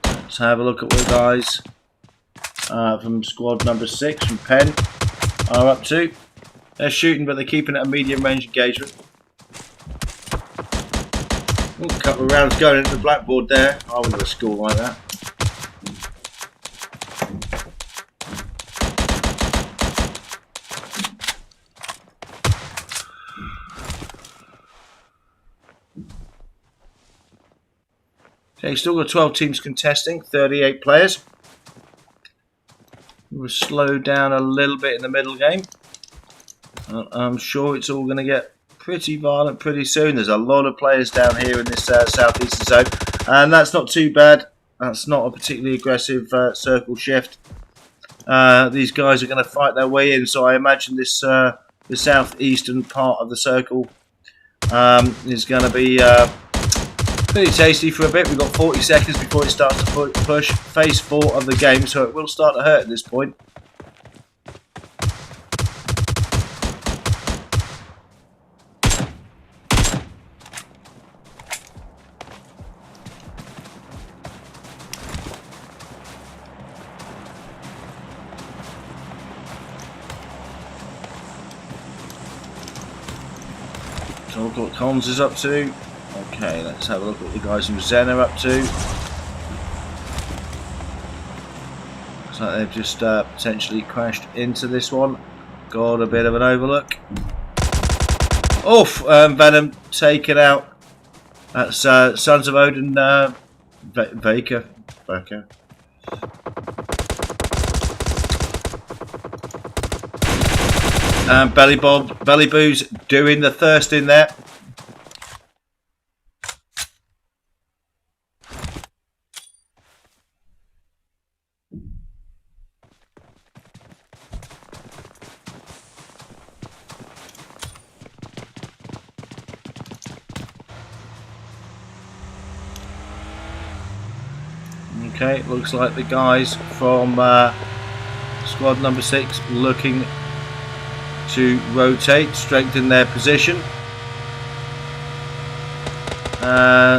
Let's have a look at what the guys from squad number 6 from Penn are up to. They're shooting, but they're keeping it a medium range engagement. Ooh, a couple of rounds going into the blackboard there. I wouldn't have a score like that. Okay, still got 12 teams contesting, 38 players. We'll slow down a little bit in the middle game. I'm sure it's all going to get pretty violent pretty soon. There's a lot of players down here in this southeastern zone, and that's not too bad. That's not a particularly aggressive circle shift. These guys are going to fight their way in, so I imagine this the southeastern part of the circle is going to be pretty tasty for a bit. We've got 40 seconds before it starts to push. Phase 4 of the game, so it will start to hurt at this point. So look what Collins is up to. Okay, let's have a look at what the guys from Zen are up to. Looks like they've just potentially crashed into this one. Got a bit of an overlook. Oof! Venom taken out. That's Sons of Odin, Baker. And Belly Boo's doing the thirst in there. Okay, looks like the guys from squad number 6 looking to rotate, strengthen their position.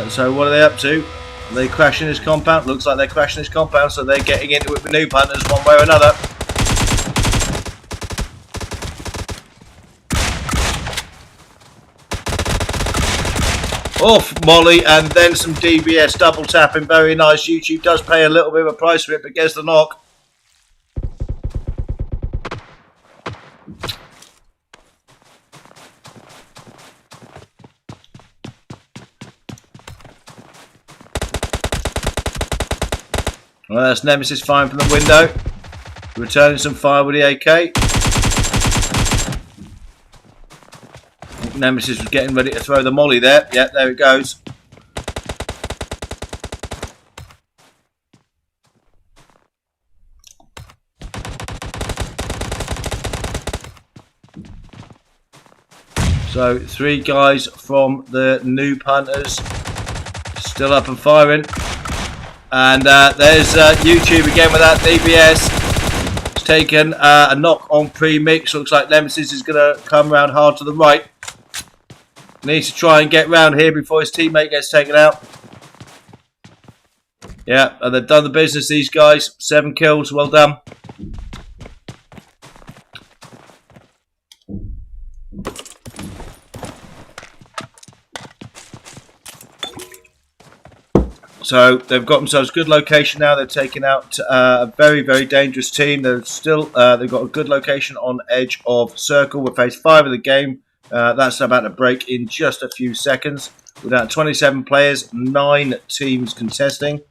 So what are they up to? Are they crashing this compound? Looks like they're crashing this compound, so they're getting into it with noob hunters one way or another. Off Molly and then some DBS double tapping, very nice. YouTube does pay a little bit of a price for it, but gets the knock. Well, that's Nemesis firing from the window, returning some fire with the AK. Nemesis was getting ready to throw the molly there. Yep, there it goes. So 3 guys from the noob hunters still up and firing. And there's YouTube again with that DBS. It's taken a knock on pre-mix. Looks like Nemesis is going to come round hard to the right. Needs to try and get round here before his teammate gets taken out. Yeah, and they've done the business, these guys. 7 kills, well done. So they've got themselves a good location now. They've taken out a very, very dangerous team. They're still they've got a good location on edge of circle. We're phase 5 of the game. That's about to break in just a few seconds. Without 27 players, 9 teams contesting.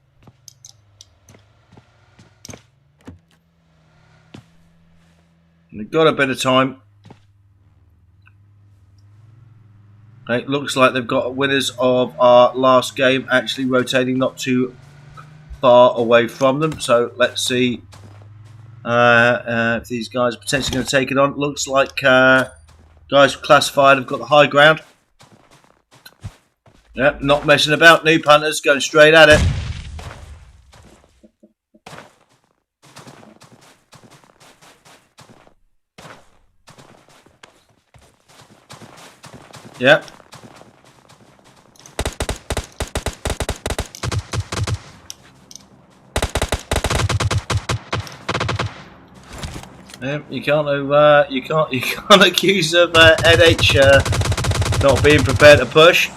We've got a bit of time. It looks like they've got winners of our last game actually rotating not too far away from them. So let's see if these guys are potentially going to take it on. Looks like guys classified have got the high ground. Yep, not messing about. Noob hunters going straight at it. Yep. You can't accuse of NH not being prepared to push.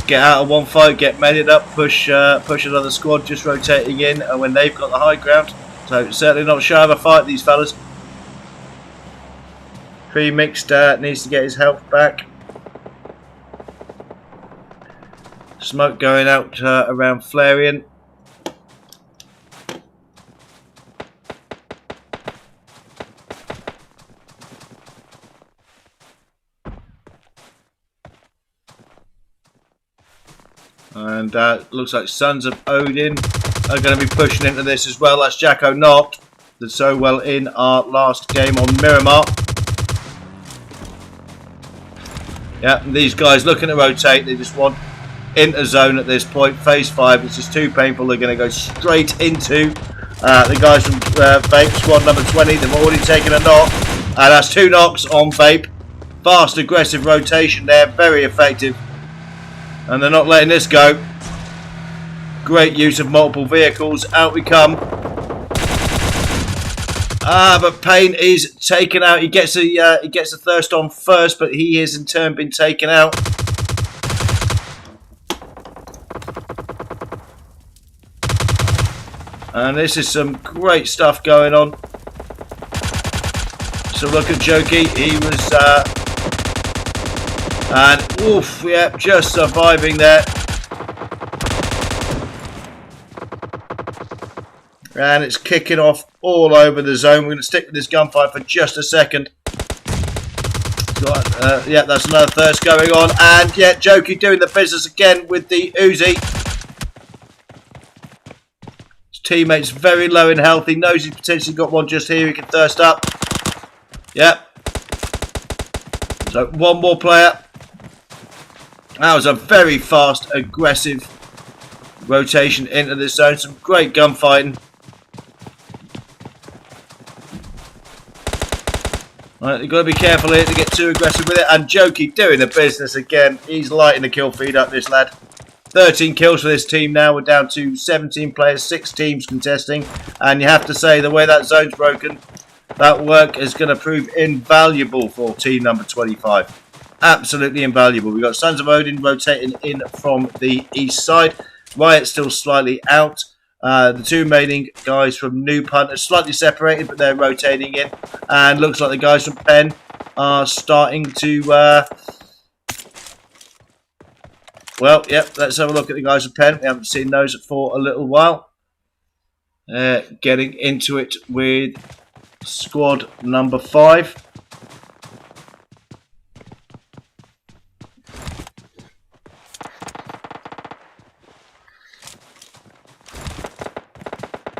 Get out of one fight, get meted up, push another squad just rotating in when they've got the high ground. So certainly not shy of a fight, these fellas. Pre-mixed needs to get his health back. Smoke going out around Flarian. And looks like Sons of Odin are going to be pushing into this as well. That's Jacko knocked. Did so well in our last game on Miramar. Yeah, and these guys looking to rotate. They just want into zone at this point. Phase 5, it's just too painful. They're going to go straight into the guys from Vape, squad number 20. They've already taken a knock. And that's 2 knocks on Vape. Fast, aggressive rotation there. Very effective. And they're not letting this go. Great use of multiple vehicles. Out we come. But Payne is taken out. He gets a thirst on first, but he has in turn been taken out. And this is some great stuff going on. So look at Jokey. He was and oof, yeah, just surviving there. And it's kicking off all over the zone. We're going to stick with this gunfight for just a second. Yeah, that's another thirst going on. And yeah, Jokey doing the business again with the Uzi. His teammate's very low in health. He knows he's potentially got one just here. He can thirst up. Yep. So one more player. That was a very fast, aggressive rotation into this zone. Some great gunfighting. Right, you've got to be careful here to get too aggressive with it. And Jokey doing the business again. He's lighting the kill feed up, this lad. 13 kills for this team now. We're down to 17 players, 6 teams contesting. And you have to say, the way that zone's broken, that work is going to prove invaluable for team number 25. Absolutely invaluable. We've got Sons of Odin rotating in from the east side. Riot still slightly out. The two remaining guys from Noob Hunt are slightly separated, but they're rotating in. And looks like the guys from Penn are starting to... well, yep, let's have a look at the guys from Penn. We haven't seen those for a little while. Getting into it with squad number 5.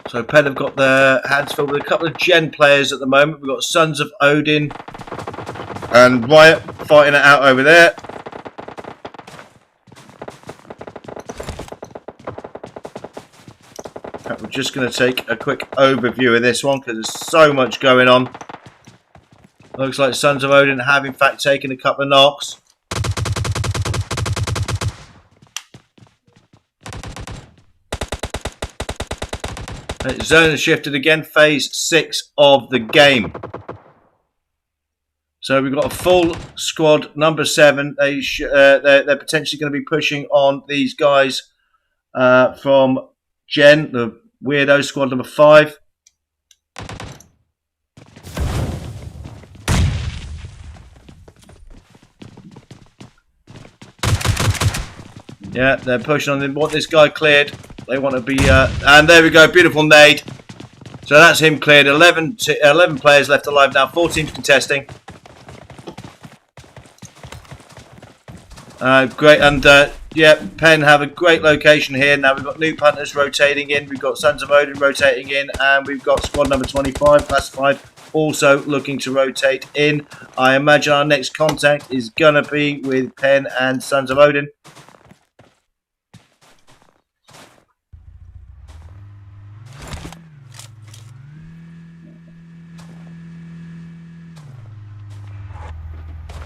So Penn have got their hands filled with a couple of Gen players at the moment. We've got Sons of Odin and Riot fighting it out over there. We're just going to take a quick overview of this one because there's so much going on. Looks like Sons of Odin have in fact taken a couple of knocks. Zone has shifted again, phase 6 of the game. So we've got a full squad, number 7. They're potentially going to be pushing on these guys from Gen, the weirdo squad number 5. Yeah, they're pushing on. They want this guy cleared. They want to be, and there we go, beautiful nade. So that's him cleared. 11 players left alive now. 4 teams contesting. Great, and yeah, Penn have a great location here. Now we've got Noob Hunters rotating in. We've got Sons of Odin rotating in, and we've got squad number 25 classified also looking to rotate in. I imagine our next contact is gonna be with Penn and Sons of Odin.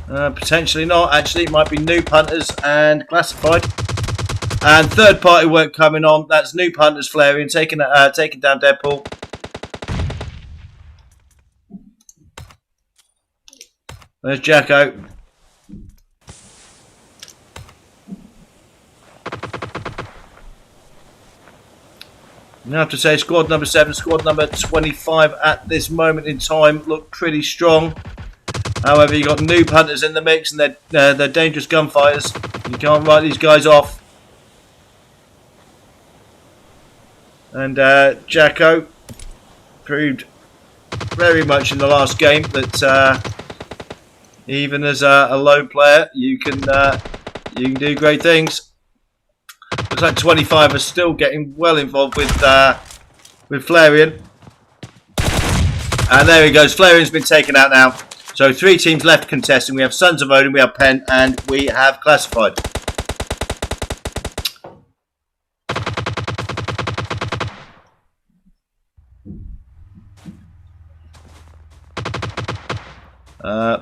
Potentially not. Actually, it might be Noob Hunters and Classified. And third party work coming on. That's Noob Hunters Flareon taking down Deadpool. There's Jacko. Now I have to say squad number 7, squad number 25 at this moment in time look pretty strong. However, you got Noob Hunters in the mix, and they're dangerous gunfighters. You can't write these guys off. And Jacko proved very much in the last game that even as a low player, you can do great things. Looks like 25 are still getting well involved with Flareon. And there he goes. Flareon's been taken out now. So 3 teams left contesting. We have Sons of Odin, we have Penn, and we have Classified.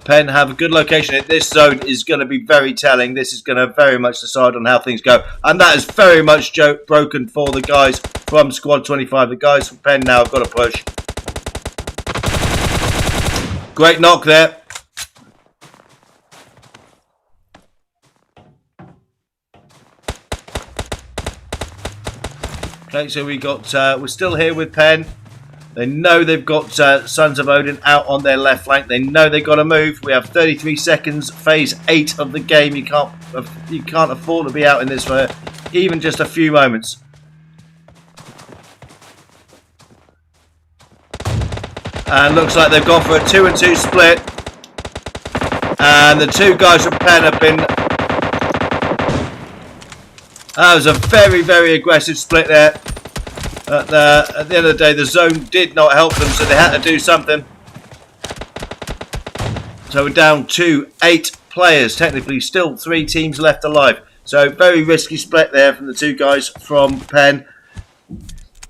Penn have a good location. This zone is going to be very telling. This is going to very much decide on how things go. And that is very much broken for the guys from Squad 25. The guys from Penn now have got to push. Great knock there. Okay, so we're still here with Penn. They know they've got Sons of Odin out on their left flank. They know they've got to move. We have 33 seconds, phase 8 of the game. You can't afford to be out in this for even just a few moments. And looks like they've gone for a 2-2 split. And the 2 guys from Penn have been... That was a very, very aggressive split there. At the end of the day, the zone did not help them, so they had to do something. So we're down to 8 players. Technically, still 3 teams left alive. So very risky split there from the two guys from Penn.